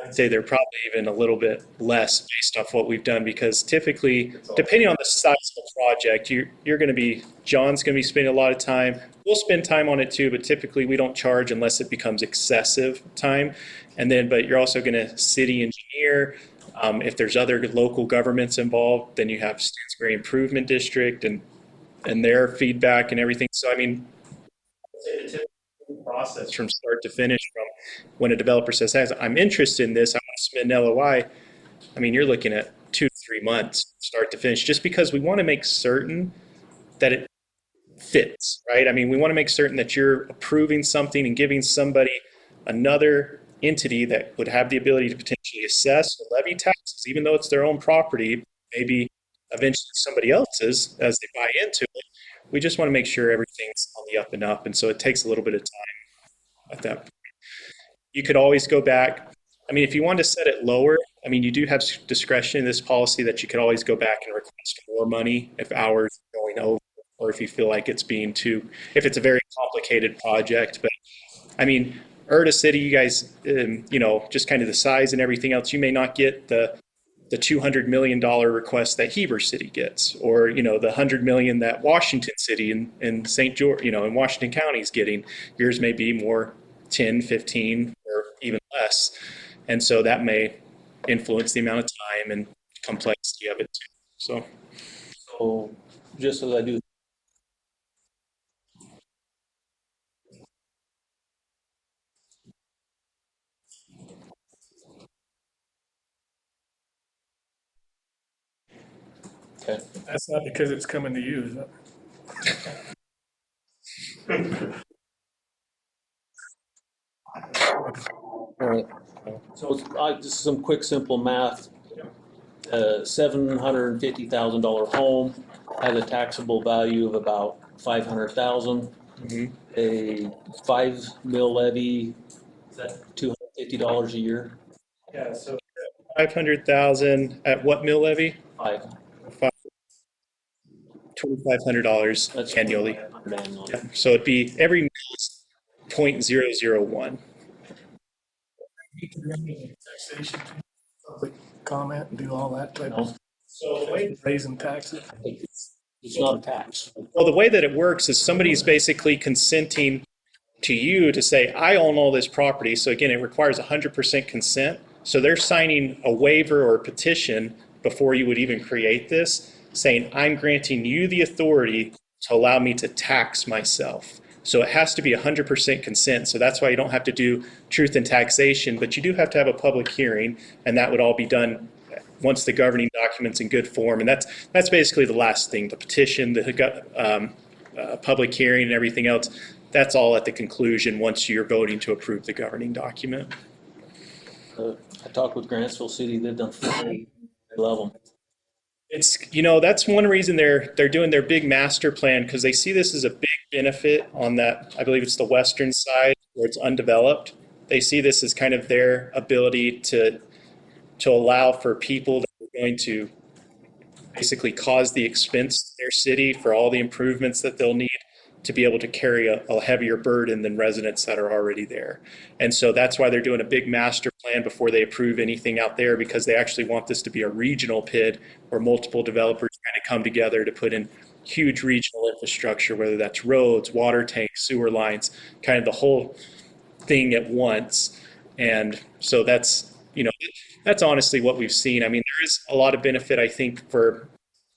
Speaker 6: I'd say they're probably even a little bit less based off what we've done because typically, depending on the size of the project, you're going to be John's going to be spending a lot of time. We'll spend time on it too, but typically we don't charge unless it becomes excessive time. And then, but you're also going to city engineer. If there's other local governments involved, then you have Stansbury Improvement District and their feedback and everything. So I mean, it's a typical process from start to finish. From when a developer says, "Hey, I'm interested in this, I want to submit an LOI." I mean, you're looking at 2 to 3 months, start to finish, just because we want to make certain that it fits, right? I mean, we want to make certain that you're approving something and giving somebody another entity that would have the ability to potentially assess or levy taxes, even though it's their own property, maybe eventually somebody else's as they buy into it. We just want to make sure everything's on the up and up. And so it takes a little bit of time at that point. You could always go back. I mean, if you want to set it lower, I mean, you do have discretion in this policy that you could always go back and request more money if hours are going over, or if you feel like it's being too, if it's a very complicated project. But I mean, Erda City, you guys, just kind of the size and everything else, you may not get the $200 million request that Heber City gets, or the 100 million that Washington City and St. George, in Washington County is getting. Yours may be more 10, 15, or even less, and so that may influence the amount of time and complexity of it too. So
Speaker 1: So just as I do, okay.
Speaker 2: That's not because it's coming to you, is it?
Speaker 1: All right. So just some quick, simple math. $750,000 home has a taxable value of about 500,000. A 5 mil levy, is that $250 a year?
Speaker 6: yeah, so 500,000 at what mill levy?
Speaker 1: Five.
Speaker 6: $2,500
Speaker 1: That's
Speaker 6: annually.
Speaker 1: Manually.
Speaker 6: So it'd be every mill is 0.001.
Speaker 2: Taxation, public comment, and do all that type of,
Speaker 1: No,
Speaker 6: So the way
Speaker 2: raising taxes.
Speaker 1: it's not a tax.
Speaker 6: Well, the way that it works is somebody's basically consenting to you to say, I own all this property. So again, it requires 100% consent. So they're signing a waiver or a petition before you would even create this, saying, I'm granting you the authority to allow me to tax myself. So it has to be 100% consent. So that's why you don't have to do truth in taxation, but you do have to have a public hearing, and that would all be done once the governing document's in good form. And that's basically the last thing, the petition, the public hearing and everything else. That's all at the conclusion once you're voting to approve the governing document.
Speaker 1: I talked with Grantsville City, they've done 40, they love them.
Speaker 6: It's, that's one reason they're doing their big master plan, because they see this as a big benefit on that, I believe it's the western side where it's undeveloped. They see this as kind of their ability to allow for people that are going to basically cause the expense to their city for all the improvements that they'll need to be able to carry a heavier burden than residents that are already there. And so that's why they're doing a big master plan before they approve anything out there, because they actually want this to be a regional PID where multiple developers kind of come together to put in huge regional infrastructure, whether that's roads, water tanks, sewer lines, kind of the whole thing at once. And so that's, that's honestly what we've seen. I mean, there is a lot of benefit, I think, for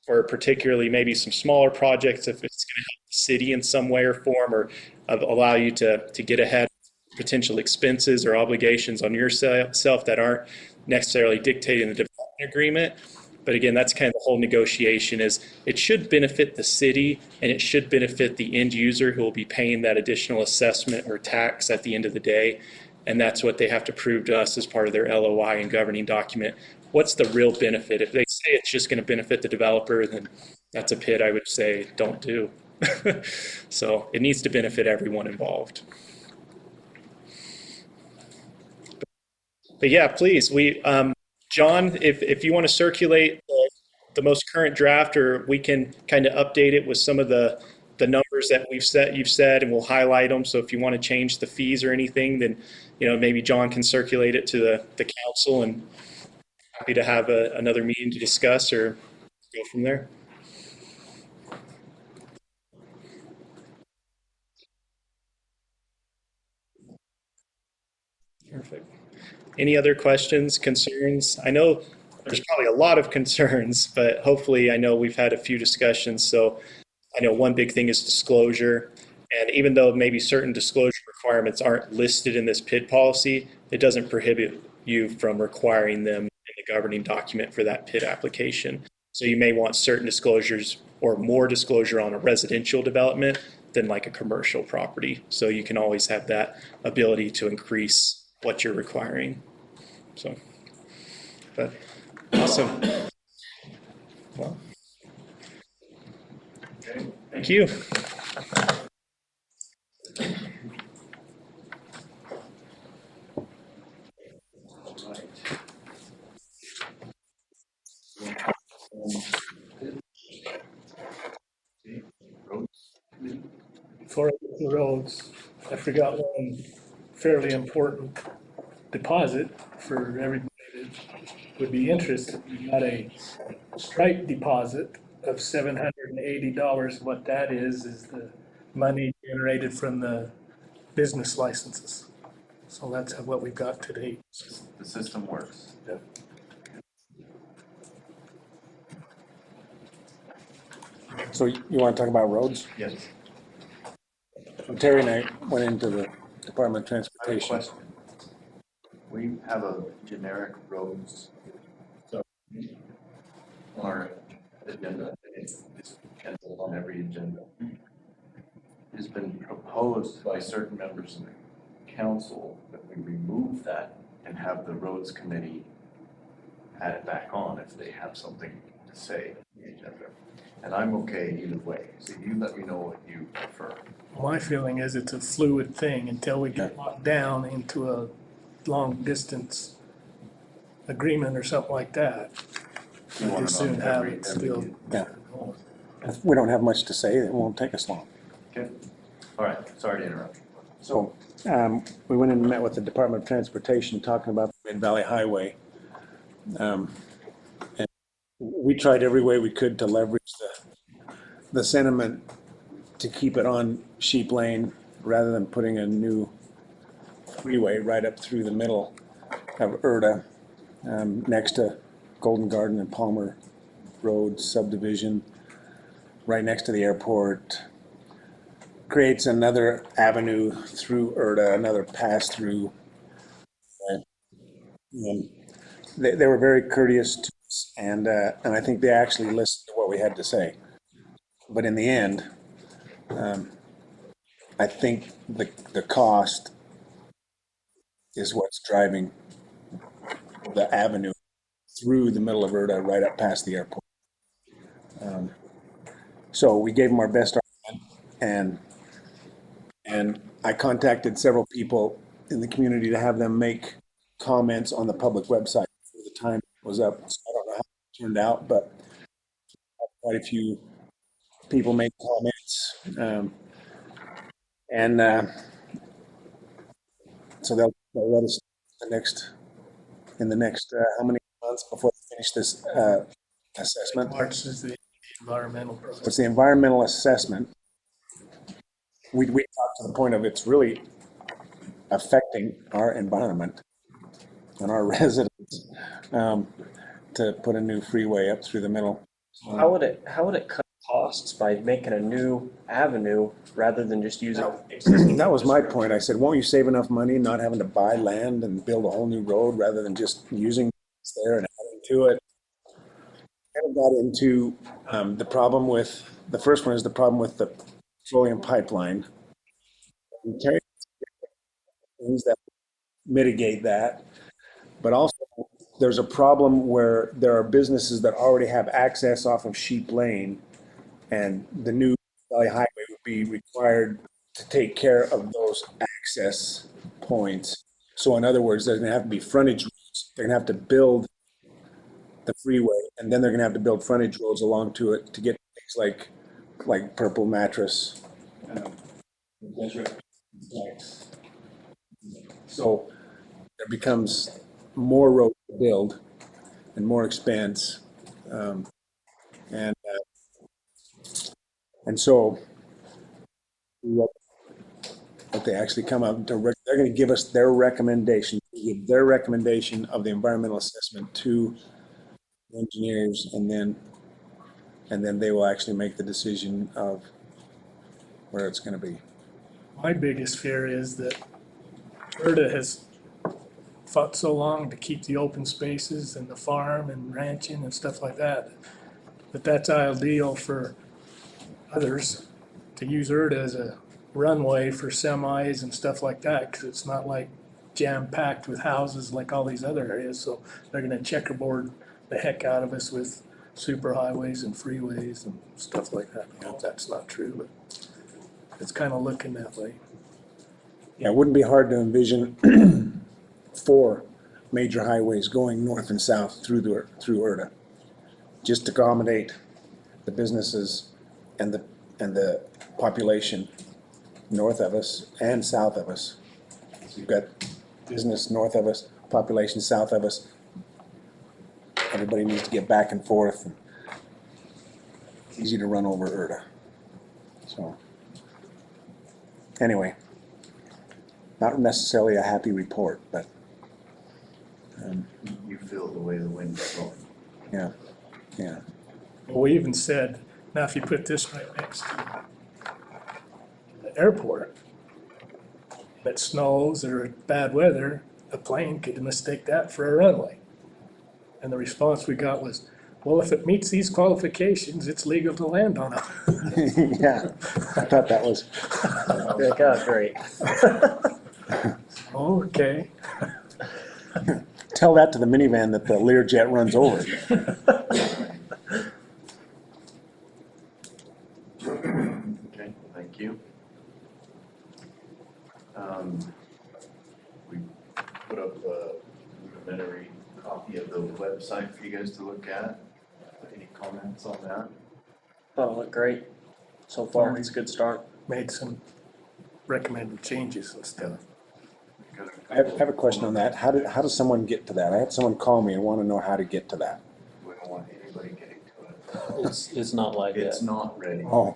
Speaker 6: particularly maybe some smaller projects, if it's going to help the city in some way or form, or allow you to get ahead of potential expenses or obligations on yourself that aren't necessarily dictated in the development agreement. But again, that's kind of the whole negotiation. Is it should benefit the city, and it should benefit the end user who will be paying that additional assessment or tax at the end of the day. And that's what they have to prove to us as part of their LOI and governing document. What's the real benefit? If they say it's just going to benefit the developer, then that's a PID I would say don't do. So it needs to benefit everyone involved. But yeah, please, John, if you want to circulate the most current draft, or we can kind of update it with some of the numbers that you've said, and we'll highlight them. So if you want to change the fees or anything, then maybe John can circulate it to the council, and happy to have another meeting to discuss or go from there. Perfect. Any other questions, concerns? I know there's probably a lot of concerns, but hopefully I know we've had a few discussions. So I know one big thing is disclosure. And even though maybe certain disclosure requirements aren't listed in this PID policy, it doesn't prohibit you from requiring them in the governing document for that PID application. So you may want certain disclosures or more disclosure on a residential development than like a commercial property. So you can always have that ability to increase what you're requiring. So, but awesome. Well, thank you.
Speaker 2: For the roads, I forgot one fairly important deposit for everybody that would be interested. We got a strike deposit of $780. What that is the money generated from the business licenses. So that's what we've got today.
Speaker 5: The system works.
Speaker 3: So you want to talk about roads?
Speaker 5: Yes.
Speaker 3: Terry and I went into the Department of
Speaker 5: I have a
Speaker 3: Transportation.
Speaker 5: question. We have a generic roads on our agenda. It's canceled on every agenda. It's been proposed by certain members of the council that we remove that and have the roads committee add it back on if they have something to say on the agenda. And I'm okay either way. So you let me know what you prefer.
Speaker 2: My feeling is it's a fluid thing until we get locked down into a long distance agreement or something like that.
Speaker 5: You
Speaker 2: I
Speaker 5: want
Speaker 2: just
Speaker 5: it on
Speaker 2: soon have
Speaker 5: every-
Speaker 2: it still.
Speaker 3: Yeah. If we don't have much to say, it won't take us long.
Speaker 5: Okay, all right, sorry to interrupt.
Speaker 3: So we went in and met with the Department of Transportation talking about the Mid-Valley Highway. And we tried every way we could to leverage the sentiment to keep it on Sheep Lane rather than putting a new freeway right up through the middle of Erda, next to Golden Garden and Palmer Road subdivision, right next to the airport. Creates another avenue through Erda, another pass through. They were very courteous to us, and I think they actually listened to what we had to say. But in the end, I think the cost is what's driving the avenue through the middle of Erda, right up past the airport. So we gave them our best argument, and I contacted several people in the community to have them make comments on the public website before the time was up. So I don't know how it turned out, but quite a few people made comments. And so they'll let us in the next how many months before they finish this assessment?
Speaker 2: March is the environmental process.
Speaker 3: It's the environmental assessment. We talked to the point of it's really affecting our environment and our residents to put a new freeway up through the middle.
Speaker 8: How would it cut costs by making a new avenue rather than just using existing?
Speaker 3: That was my point. I said, won't you save enough money not having to buy land and build a whole new road rather than just using what's there and adding to it? Kind of got into the problem with, the first one is the problem with the petroleum pipeline. We carry things that mitigate that, but also there's a problem where there are businesses that already have access off of Sheep Lane, and the new Valley Highway would be required to take care of those access points. So in other words, there's gonna have to be frontage roads. They're gonna have to build the freeway, and then they're gonna have to build frontage roads along to it to get things like Purple Mattress. So there becomes more road to build and more expense. And so what they actually come up, they're going to give us their recommendation, of the environmental assessment to engineers, and then they will actually make the decision of where it's going to be.
Speaker 2: My biggest fear is that Erda has fought so long to keep the open spaces and the farm and ranching and stuff like that, that that's ideal for others to use Erda as a runway for semis and stuff like that, because it's not like jam-packed with houses like all these other areas, so they're gonna checkerboard the heck out of us with superhighways and freeways and stuff like that. I hope that's not true, but it's kind of looking that way.
Speaker 3: Yeah, it wouldn't be hard to envision 4 major highways going north and south through Erda, just to accommodate the businesses and the population north of us and south of us. So you've got business north of us, population south of us. Everybody needs to get back and forth. It's easy to run over Erda. So anyway, not necessarily a happy report, but
Speaker 5: You feel the way the wind's blowing.
Speaker 3: yeah.
Speaker 2: We even said, now if you put this right next to the airport, if it snows or bad weather, a plane could mistake that for a runway. And the response we got was, well, if it meets these qualifications, it's legal to land on it.
Speaker 3: Yeah, I thought that was,
Speaker 8: Like, oh, great.
Speaker 2: Okay.
Speaker 3: tell that to the minivan that the Learjet runs over.
Speaker 5: Okay, thank you. We put up a rudimentary copy of the website for you guys to look at. Any comments on that?
Speaker 8: Oh, look great. So far, it's a good start.
Speaker 2: Made some recommended changes and stuff.
Speaker 3: I have a question on that. How does someone get to that? I had someone call me and want to know how to get to that.
Speaker 5: We don't want anybody getting to it.
Speaker 1: It's not like
Speaker 5: It's
Speaker 1: that.
Speaker 5: not ready.
Speaker 3: Oh,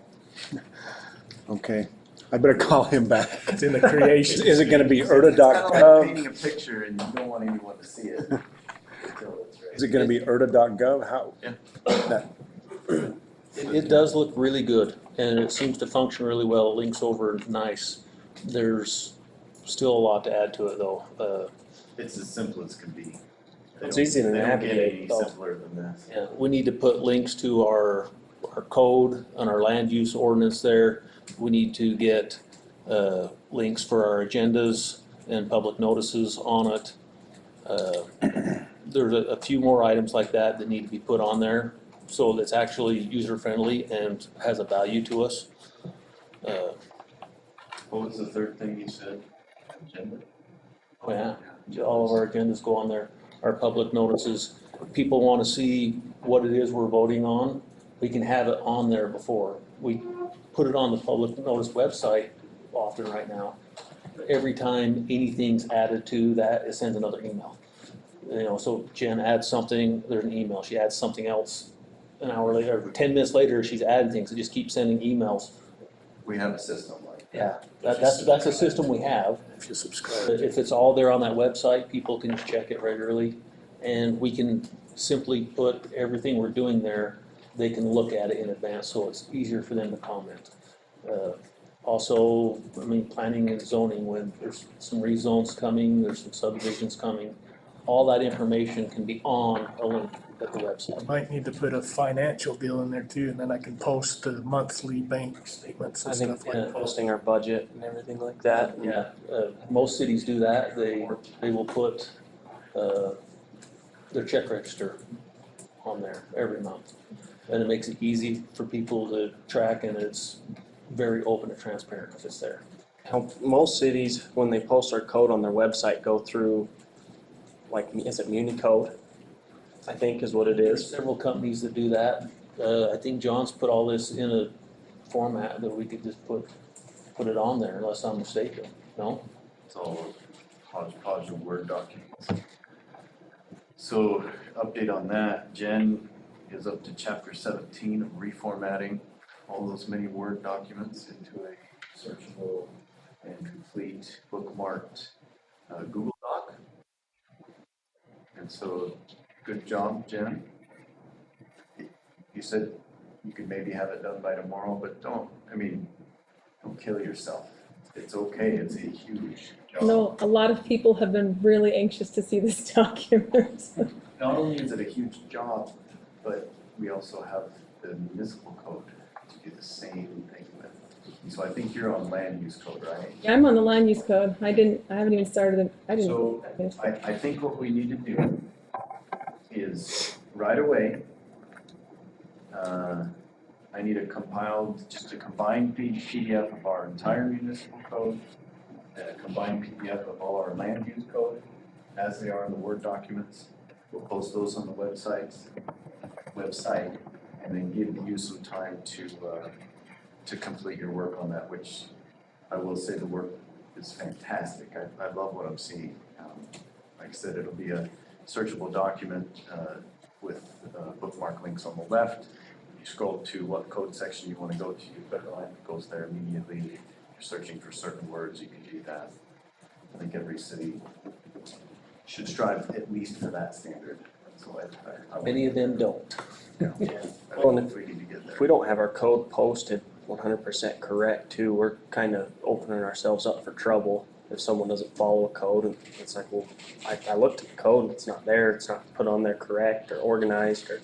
Speaker 3: okay. I better call him back.
Speaker 2: It's in the creation.
Speaker 3: Is it going to be
Speaker 5: It's kind of
Speaker 3: erda.gov?
Speaker 5: like painting a picture and you don't want anyone to see it until it's ready.
Speaker 3: Is it going to be erda.gov? How?
Speaker 5: Yeah.
Speaker 3: That,
Speaker 1: It does look really good, and it seems to function really well. It links over nice. There's still a lot to add to it, though.
Speaker 5: It's as simple as can be.
Speaker 8: It's easy to
Speaker 5: They don't get
Speaker 8: navigate,
Speaker 5: any
Speaker 8: though.
Speaker 5: simpler than this.
Speaker 1: Yeah, we need to put links to our code and our land use ordinance there. We need to get links for our agendas and public notices on it. There's a few more items like that that need to be put on there, so that's actually user-friendly and has a value to us.
Speaker 5: What was the third thing you said? Agenda?
Speaker 1: Oh, yeah, all of our agendas go on there, our public notices. People want to see what it is we're voting on, we can have it on there before. We put it on the public notice website, often right now. Every time anything's added to that, it sends another email. You know, so Jen adds something, there's an email, she adds something else an hour later, or 10 minutes later, she's adding things, it just keeps sending emails.
Speaker 5: We have a system like that.
Speaker 1: Yeah, that's a system we have.
Speaker 2: If you subscribe.
Speaker 1: But if it's all there on that website, people can check it regularly, and we can simply put everything we're doing there, they can look at it in advance, so it's easier for them to comment. Also, I mean, planning and zoning, when there's some rezones coming, there's some subdivisions coming, all that information can be on a link at the website.
Speaker 2: Might need to put a financial deal in there too, and then I can post the monthly bank statements
Speaker 8: I
Speaker 2: and
Speaker 8: think
Speaker 2: stuff like that.
Speaker 8: posting our budget and everything like that.
Speaker 1: Yeah, most cities do that, they will put, their check register on there every month. And it makes it easy for people to track, and it's very open and transparent if it's there.
Speaker 8: How most cities, when they post their code on their website, go through, like, is it Muni code? I think is what it
Speaker 1: There's
Speaker 8: is.
Speaker 1: several companies that do that. I think John's put all this in a format that we could just put it on there, unless I'm mistaken, no?
Speaker 5: It's all hodgepodge of Word documents. So, update on that, Jen is up to chapter 17 of reformatting all those many Word documents into a searchable and complete bookmarked Google Doc. And so, good job, Jen. You said you could maybe have it done by tomorrow, but don't kill yourself. It's okay, it's a huge job.
Speaker 4: No, a lot of people have been really anxious to see this document.
Speaker 5: Not only is it a huge job, but we also have the municipal code to do the same thing with. So I think you're on land use code, right?
Speaker 4: Yeah, I'm on the land use code. I haven't even started it. I didn't.
Speaker 5: So I think what we need to do is right away, I need just a combined PDF of our entire municipal code, and a combined PDF of all our land use code, as they are in the Word documents. We'll post those on the website, and then give you some time to complete your work on that, which I will say the work is fantastic. I love what I'm seeing. Like I said, it'll be a searchable document with bookmark links on the left. You scroll to what code section you want to go to, you click on it, it goes there immediately. If you're searching for certain words, you can do that. I think every city should strive at least for that standard. So I
Speaker 1: Many of them don't.
Speaker 8: Well, and
Speaker 5: we need to get there.
Speaker 8: If we don't have our code posted 100% correct too, we're kind of opening ourselves up for trouble if someone doesn't follow a code. And it's like, well, I looked at the code and it's not there, it's not put on there correct or organized. Or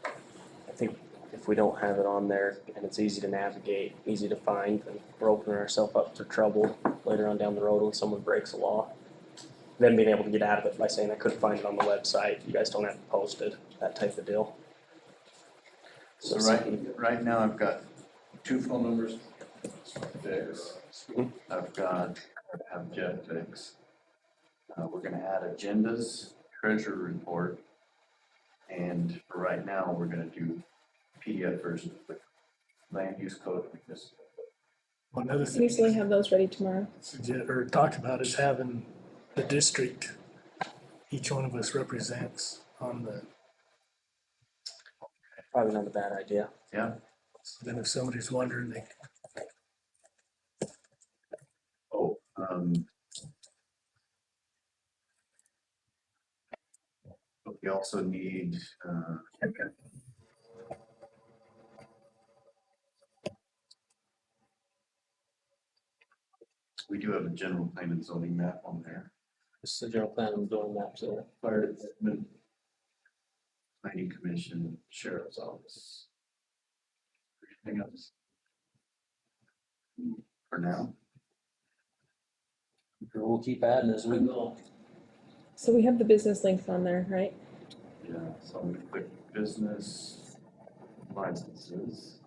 Speaker 8: I think if we don't have it on there and it's easy to navigate, easy to find, then we're opening ourselves up for trouble later on down the road when someone breaks a law. Then being able to get out of it by saying I couldn't find it on the website, you guys don't have to post it, that type of deal.
Speaker 5: So right now I've got 2 phone numbers. Fix. Have Jeff fix. We're gonna add agendas, treasurer report, and for right now, we're gonna do PDF version with land use code.
Speaker 2: One other
Speaker 4: I
Speaker 2: thing
Speaker 4: usually have those ready tomorrow.
Speaker 2: talked about is having the district, each one of us represents on the,
Speaker 8: Probably not a bad idea.
Speaker 5: Yeah.
Speaker 2: then if somebody's wondering, they
Speaker 5: Oh, we also need, we do have a general plan and zoning map on there.
Speaker 1: This is the general plan I'm doing that, so.
Speaker 5: Fire department, planning commission, sheriff's office. Anything else? For now?
Speaker 1: We'll keep adding as we go.
Speaker 4: So we have the business links on there, right?
Speaker 5: Yeah, so I'm gonna click business licenses.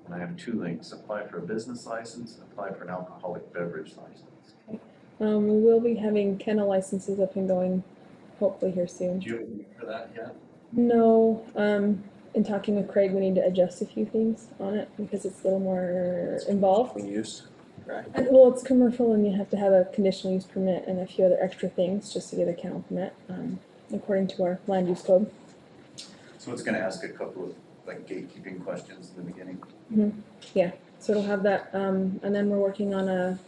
Speaker 5: And I have 2 links, apply for a business license, apply for an alcoholic beverage license.
Speaker 4: We will be having kennel licenses up and going hopefully here soon.
Speaker 5: Do you have a link for that yet?
Speaker 4: No, in talking with Craig, we need to adjust a few things on it because it's a little more involved.
Speaker 8: Use, right?
Speaker 4: And, well, it's commercial and you have to have a conditional use permit and a few other extra things just to get a kennel permit, according to our land use code.
Speaker 5: So it's gonna ask a couple of like gatekeeping questions in the beginning.
Speaker 4: Yeah, so it'll have that, and then we're working on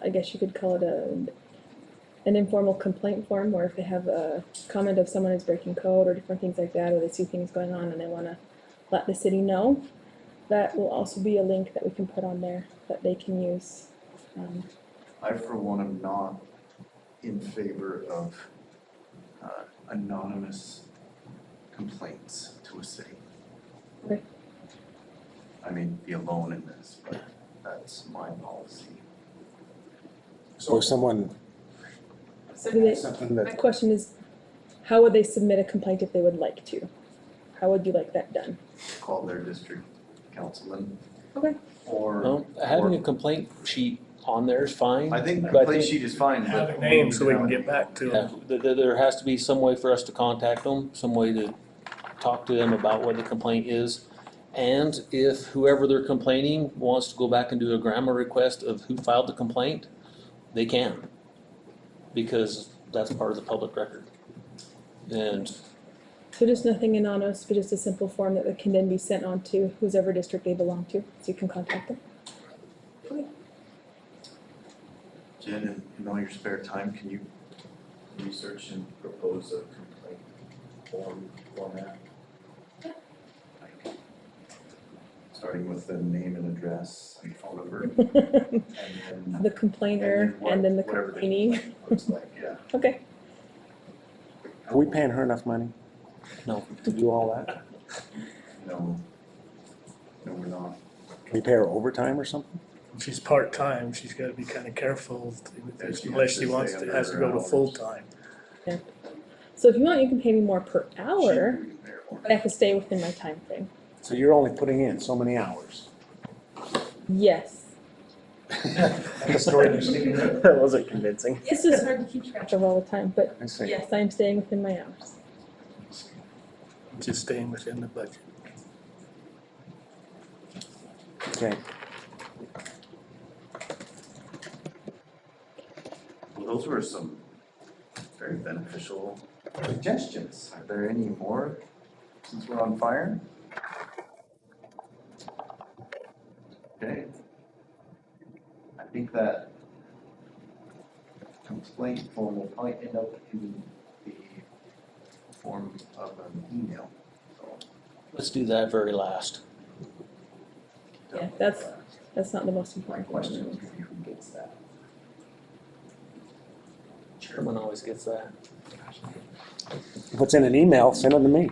Speaker 4: I guess you could call it an informal complaint form where if they have a comment of someone is breaking code or different things like that, or they see things going on and they wanna let the city know, that will also be a link that we can put on there that they can use.
Speaker 5: I, for one, am not in favor of anonymous complaints to a city.
Speaker 4: Okay.
Speaker 5: I may be alone in this, but that's my policy.
Speaker 3: So if someone,
Speaker 4: So do they,
Speaker 3: something
Speaker 4: my
Speaker 3: that,
Speaker 4: question is, how would they submit a complaint if they would like to? How would you like that done?
Speaker 5: Call their district councilman
Speaker 4: Okay.
Speaker 5: or.
Speaker 1: Well, having a
Speaker 5: or-
Speaker 1: complaint sheet on there is fine.
Speaker 5: I think the
Speaker 1: but I
Speaker 5: complaint
Speaker 1: think-
Speaker 5: sheet is fine,
Speaker 2: Have
Speaker 5: but.
Speaker 2: a name so we can get back to
Speaker 1: Yeah,
Speaker 2: them.
Speaker 1: there has to be some way for us to contact them, some way to talk to them about what the complaint is. And if whoever they're complaining wants to go back and do a grammar request of who filed the complaint, they can. Because that's part of the public record. And
Speaker 4: So just nothing anonymous, but just a simple form that can then be sent on to whoever district they belong to, so you can contact them.
Speaker 5: Jen, in all your spare time, can you research and propose a complaint format? Starting with the name and address and phone number, and then.
Speaker 4: The complainer and then the
Speaker 5: whatever
Speaker 4: complaining.
Speaker 5: complaint looks like, yeah.
Speaker 4: Okay.
Speaker 3: are we paying her enough money
Speaker 1: no,
Speaker 3: to do all that?
Speaker 5: No, we're not.
Speaker 3: Can we pay her overtime or something?
Speaker 2: She's part-time, she's gotta be kinda careful
Speaker 5: She
Speaker 2: unless
Speaker 5: has
Speaker 2: she
Speaker 5: to
Speaker 2: wants
Speaker 5: stay
Speaker 2: to,
Speaker 5: under
Speaker 2: has to
Speaker 5: her
Speaker 2: go to
Speaker 5: hours.
Speaker 2: full-time.
Speaker 4: So if you want, you can pay me more per hour,
Speaker 5: She can pay her more.
Speaker 4: but I have to stay within my time frame.
Speaker 3: So you're only putting in so many hours.
Speaker 4: Yes.
Speaker 3: The story you're sticking with.
Speaker 8: That wasn't convincing.
Speaker 4: It's just hard to keep track of all the time, but
Speaker 3: I see.
Speaker 4: yes, I am staying within my hours.
Speaker 2: Just staying within the budget.
Speaker 3: Okay.
Speaker 5: Well, those were some very beneficial suggestions. Are there any more since we're on fire? Okay. I think that complaint form will probably end up in the form of an email. So,
Speaker 1: let's do that very last.
Speaker 4: Yeah, that's not the most
Speaker 5: my
Speaker 4: important
Speaker 5: question
Speaker 4: thing.
Speaker 5: would be who gets that?
Speaker 1: Chairman always gets that.
Speaker 3: If it's in an email, send it to me.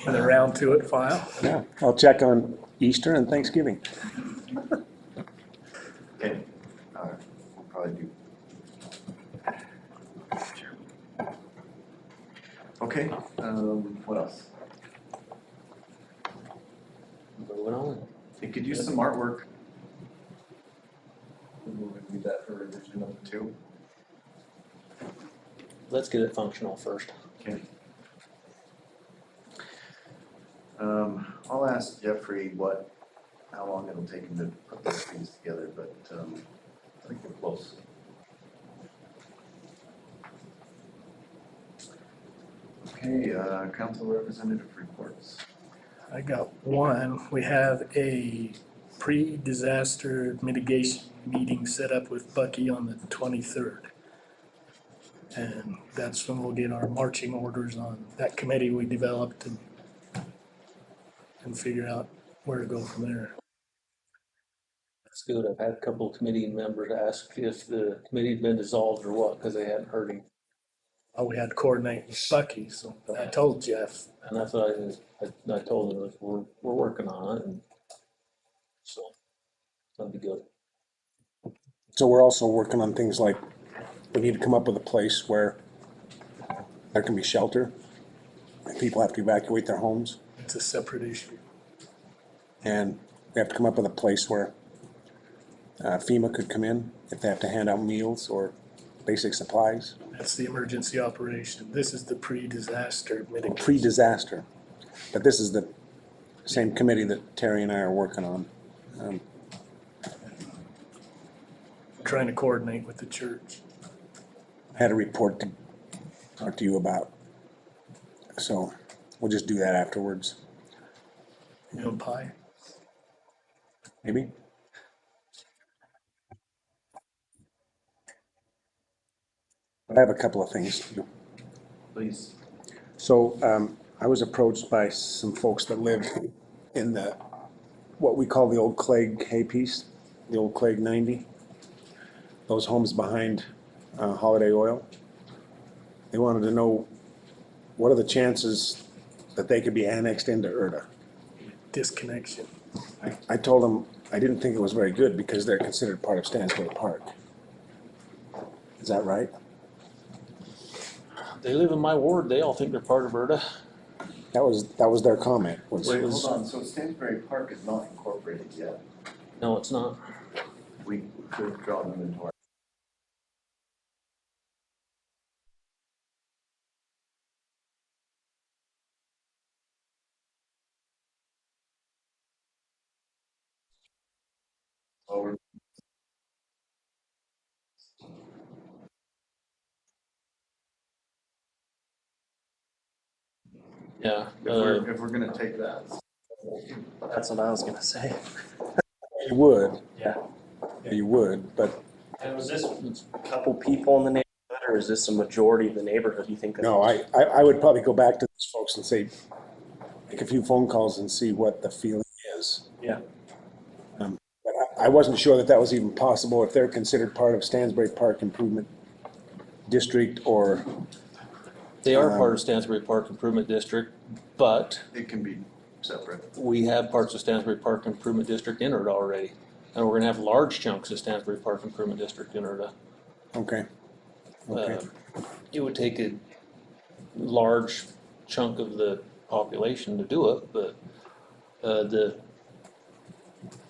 Speaker 2: And a round to it file.
Speaker 3: Yeah, I'll check on Easter and Thanksgiving.
Speaker 5: Okay, we'll probably do. Okay, what else?
Speaker 1: Moving on.
Speaker 5: It could use some artwork. We'll do that for revision number 2.
Speaker 1: Let's get it functional first.
Speaker 5: Okay. I'll ask Jeffrey how long it'll take him to put those things together, but, I think we're close. Okay, council representative reports.
Speaker 2: I got one. We have a pre-disaster mitigation meeting set up with Bucky on the 23rd. And that's when we'll get our marching orders on that committee we developed and figure out where to go from there.
Speaker 1: That's good. I've had a couple of committee members ask if the committee had been dissolved or what, because they hadn't heard him.
Speaker 2: Oh, we had to coordinate with Bucky, so I told Jeff.
Speaker 1: And that's what I told them, like, we're working on it, and so that'd be good.
Speaker 3: So we're also working on things like, we need to come up with a place where there can be shelter if people have to evacuate their homes.
Speaker 2: It's a separate issue.
Speaker 3: And we have to come up with a place where FEMA could come in if they have to hand out meals or basic supplies,
Speaker 2: That's the emergency operation. This is the pre-disaster mitigation.
Speaker 3: pre-disaster. But this is the same committee that Terry and I are working on.
Speaker 2: Trying to coordinate with the church.
Speaker 3: I had a report to talk to you about. So we'll just do that afterwards,
Speaker 2: You know, pie.
Speaker 3: maybe? I have a couple of things to do.
Speaker 5: Please.
Speaker 3: So I was approached by some folks that live in the, what we call the old Clegg hay piece, the old Clegg 90. Those homes behind Holiday Oil. They wanted to know, what are the chances that they could be annexed into Erda?
Speaker 2: Disconnection.
Speaker 3: I told them I didn't think it was very good because they're considered part of Stansbury Park. Is that right?
Speaker 1: They live in my ward, they all think they're part of Erda.
Speaker 3: That was their comment. Was,
Speaker 5: Wait, hold on, so Stansbury Park is not incorporated yet.
Speaker 1: No, it's not.
Speaker 5: We could draw them into our. Over.
Speaker 1: Yeah.
Speaker 5: If we're gonna take that.
Speaker 8: That's what I was gonna say.
Speaker 3: you would,
Speaker 8: Yeah.
Speaker 3: yeah, you would, but
Speaker 8: And was this a couple people in the neighborhood, or is this a majority of the neighborhood? You think?
Speaker 3: no, I would probably go back to these folks and say, make a few phone calls and see what the feeling is.
Speaker 8: Yeah.
Speaker 3: But I wasn't sure that was even possible if they're considered part of Stansbury Park Improvement District or,
Speaker 1: They are part of Stansbury Park Improvement District, but
Speaker 5: It can be separate.
Speaker 1: we have parts of Stansbury Park Improvement District in Erda already. And we're gonna have large chunks of Stansbury Park Improvement District in Erda.
Speaker 3: okay. Okay,
Speaker 1: It would take a large chunk of the population to do it, but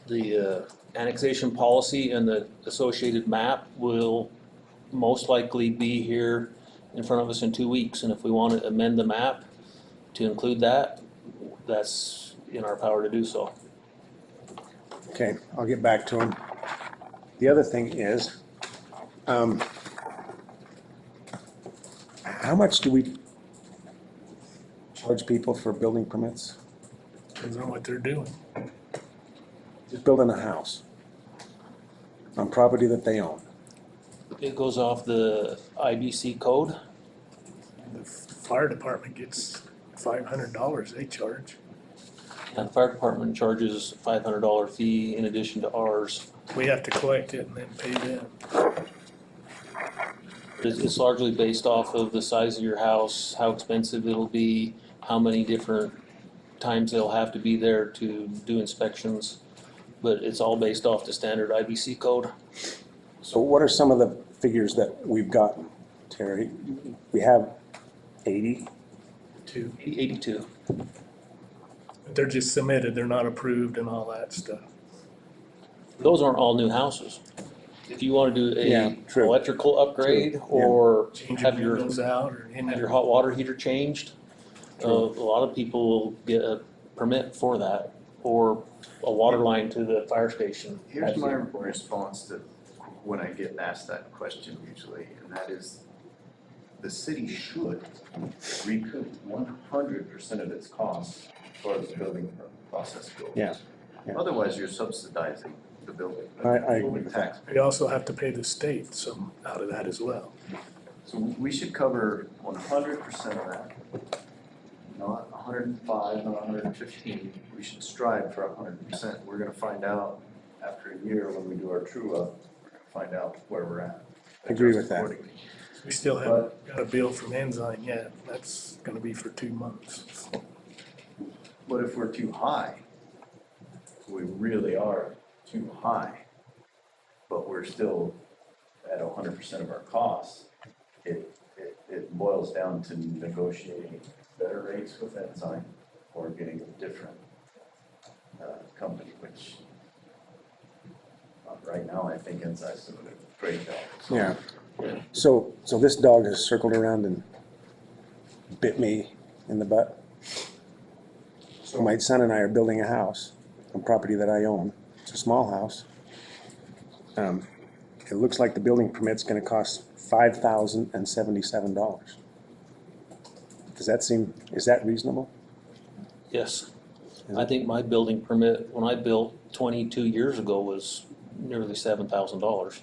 Speaker 1: the annexation policy and the associated map will most likely be here in front of us in 2 weeks. And if we want to amend the map to include that, that's in our power to do so.
Speaker 3: okay, I'll get back to them. The other thing is, how much do we charge people for building permits?
Speaker 2: Depends on what they're doing.
Speaker 3: Just building a house on property that they own.
Speaker 1: It goes off the IBC code.
Speaker 2: The fire department gets $500 they charge.
Speaker 1: And the fire department charges $500 fee in addition to ours.
Speaker 2: We have to collect it and then pay them.
Speaker 1: It's largely based off of the size of your house, how expensive it'll be, how many different times they'll have to be there to do inspections. But it's all based off the standard IBC code.
Speaker 3: So what are some of the figures that we've gotten, Terry? We have 80.
Speaker 1: 82.
Speaker 2: They're just submitted, they're not approved and all that stuff.
Speaker 1: Those aren't all new houses. If you want to do
Speaker 3: Yeah,
Speaker 1: a
Speaker 3: true.
Speaker 1: electrical upgrade or
Speaker 2: Change your
Speaker 1: have your
Speaker 2: windows out or in
Speaker 1: have your
Speaker 2: there.
Speaker 1: hot water heater changed, a lot of people will get a permit for that, or a water line to the fire station.
Speaker 5: Here's my response to when I get asked that question usually, and that is, the city should recoup 100% of its costs as far as the building process goes.
Speaker 3: Yeah, yeah.
Speaker 5: Otherwise, you're subsidizing the building.
Speaker 3: I agree with
Speaker 5: Tax.
Speaker 2: We also have to pay the state some out of that as well.
Speaker 5: So we should cover 100% of that, not 105, not 115. We should strive for 100%. We're gonna find out after a year when we do our true up, we're gonna find out where we're at.
Speaker 3: I agree with that.
Speaker 5: Accordingly.
Speaker 2: We still haven't got a bill from Ensign yet. That's gonna be for 2 months.
Speaker 5: But if we're too high, we really are too high, but we're still at 100% of our costs, it boils down to negotiating better rates with Ensign or getting a different company, which right now I think Ensign's doing a great job. So
Speaker 3: Yeah, So this dog has circled around and bit me in the butt. So my son and I are building a house on property that I own. It's a small house. It looks like the building permit's gonna cost $5,077. Does that seem, is that reasonable?
Speaker 1: Yes. I think my building permit, when I built 22 years ago, was nearly $7,000.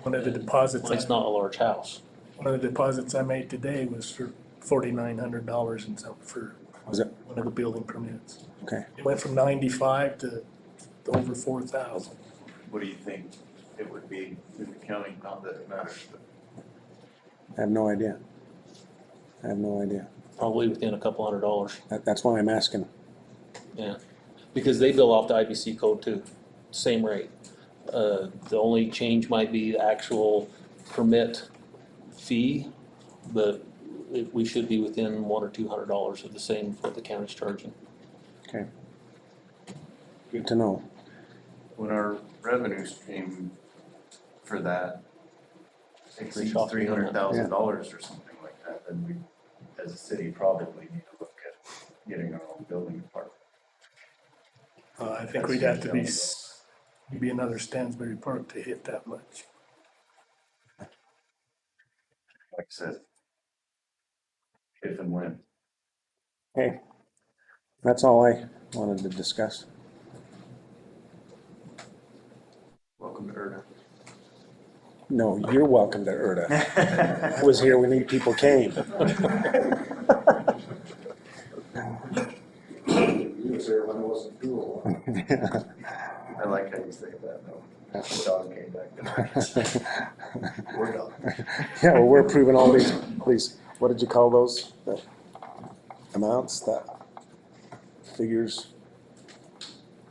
Speaker 2: One of the deposits,
Speaker 1: It's not a large house.
Speaker 2: one of the deposits I made today was for $4,900 and something for
Speaker 3: Was it?
Speaker 2: one of the building permits.
Speaker 3: Okay.
Speaker 2: It went from 95 to over 4,000.
Speaker 9: What do you think it would be in the county? Not that it matters, but
Speaker 3: I have no idea. I have no idea.
Speaker 1: Probably within a couple $100.
Speaker 3: That's why I'm asking.
Speaker 1: Yeah, because they bill off the IBC code too, same rate. The only change might be the actual permit fee, but we should be within $100 or $200 of the same what the county's charging.
Speaker 3: Okay. Good to know.
Speaker 9: when our revenue stream for that exceeds $300,000 or something like that, then we, as a city, probably need to look at getting our own building department.
Speaker 2: I think we'd have to be, maybe another Stansbury Park to hit that much.
Speaker 9: Like I said, if and when.
Speaker 3: Okay, that's all I wanted to discuss.
Speaker 9: Welcome to Erda.
Speaker 3: No, you're welcome to Erda. I was here when these people came.
Speaker 9: You was there when it wasn't cool. I like how you say that, though. The dog came back. We're done.
Speaker 3: Yeah, well, we're approving all these, what did you call those? The amounts, the figures,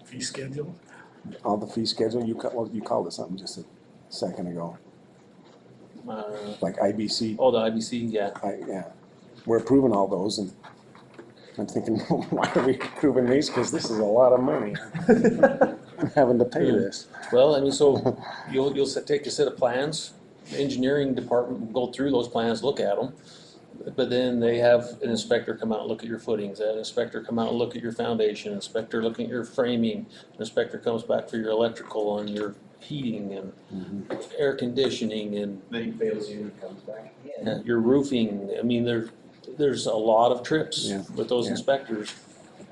Speaker 2: Fee schedule?
Speaker 3: all the fee schedule? You called it something just a second ago, like IBC.
Speaker 1: Oh, the IBC, yeah.
Speaker 3: Yeah, we're approving all those, and I'm thinking, why are we approving these? Because this is a lot of money. I'm having to pay this.
Speaker 1: Well, I mean, so you'll take a set of plans, the engineering department will go through those plans, look at them. But then they have an inspector come out and look at your footings, an inspector come out and look at your foundation, inspector looking at your framing, an inspector comes back for your electrical and your heating and air conditioning and
Speaker 9: Then he fails you and comes back.
Speaker 1: your roofing. I mean, there's a lot of trips
Speaker 3: Yeah.
Speaker 1: with those
Speaker 3: Yeah.
Speaker 1: inspectors.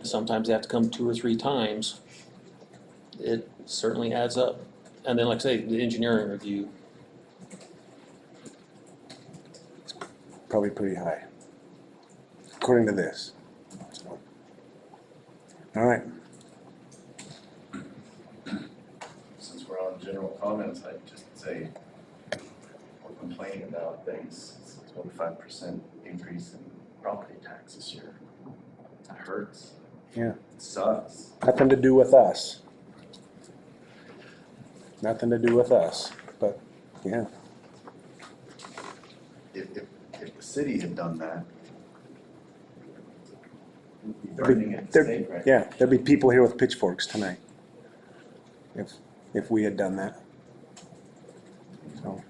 Speaker 1: Sometimes they have to come 2 or 3 times. It certainly adds up. And then, like I say, the engineering review.
Speaker 3: Probably pretty high, according to this. So, all right.
Speaker 9: Since we're on general comments, I'd just say we're complaining about things. It's a 25% increase in property tax this year. That hurts.
Speaker 3: Yeah.
Speaker 9: It sucks.
Speaker 3: Nothing to do with us. Nothing to do with us, but yeah.
Speaker 9: If the city had done that, we'd be
Speaker 3: There'd
Speaker 9: burning
Speaker 3: be-
Speaker 9: at the
Speaker 3: there-
Speaker 9: stake right
Speaker 3: Yeah, there'd be people here with pitchforks tonight if we had done that. So,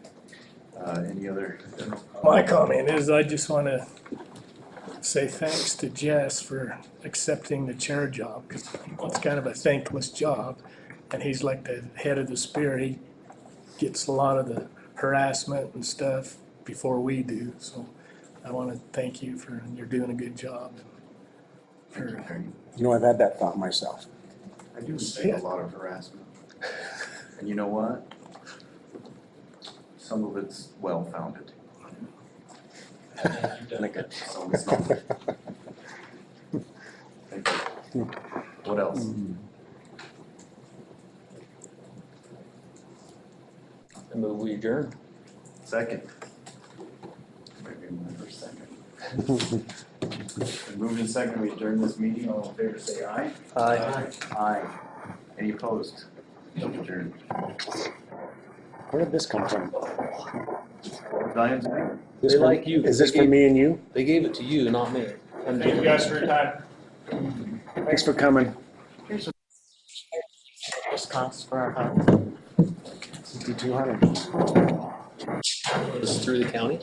Speaker 9: Any other general
Speaker 2: My
Speaker 9: comments?
Speaker 2: comment is, I just want to say thanks to Jess for accepting the chair job, because it's kind of a thankless job. And he's like the head of the spear. He gets a lot of the harassment and stuff before we do. So I want to thank you you're doing a good job.
Speaker 3: you know, I've had that thought myself.
Speaker 9: I do see a lot of harassment. And you know what? Some of it's well-founded. Some of it's not. Thank you. What else?
Speaker 1: I move we adjourn.
Speaker 9: Second. Maybe my first second. Moved in second, we adjourn this meeting. All in favor, say aye.
Speaker 1: Aye.
Speaker 9: Aye. Any opposed? Adjourned.
Speaker 3: Where did this come from?
Speaker 9: Diane's name?
Speaker 3: This
Speaker 1: They
Speaker 3: for-
Speaker 1: like you.
Speaker 3: Is this for me and you?
Speaker 1: They gave it to you, not me.
Speaker 6: Thank you guys for your time.
Speaker 3: Thanks for coming.
Speaker 10: This cost for our house.
Speaker 3: 6,200.
Speaker 1: is through the county.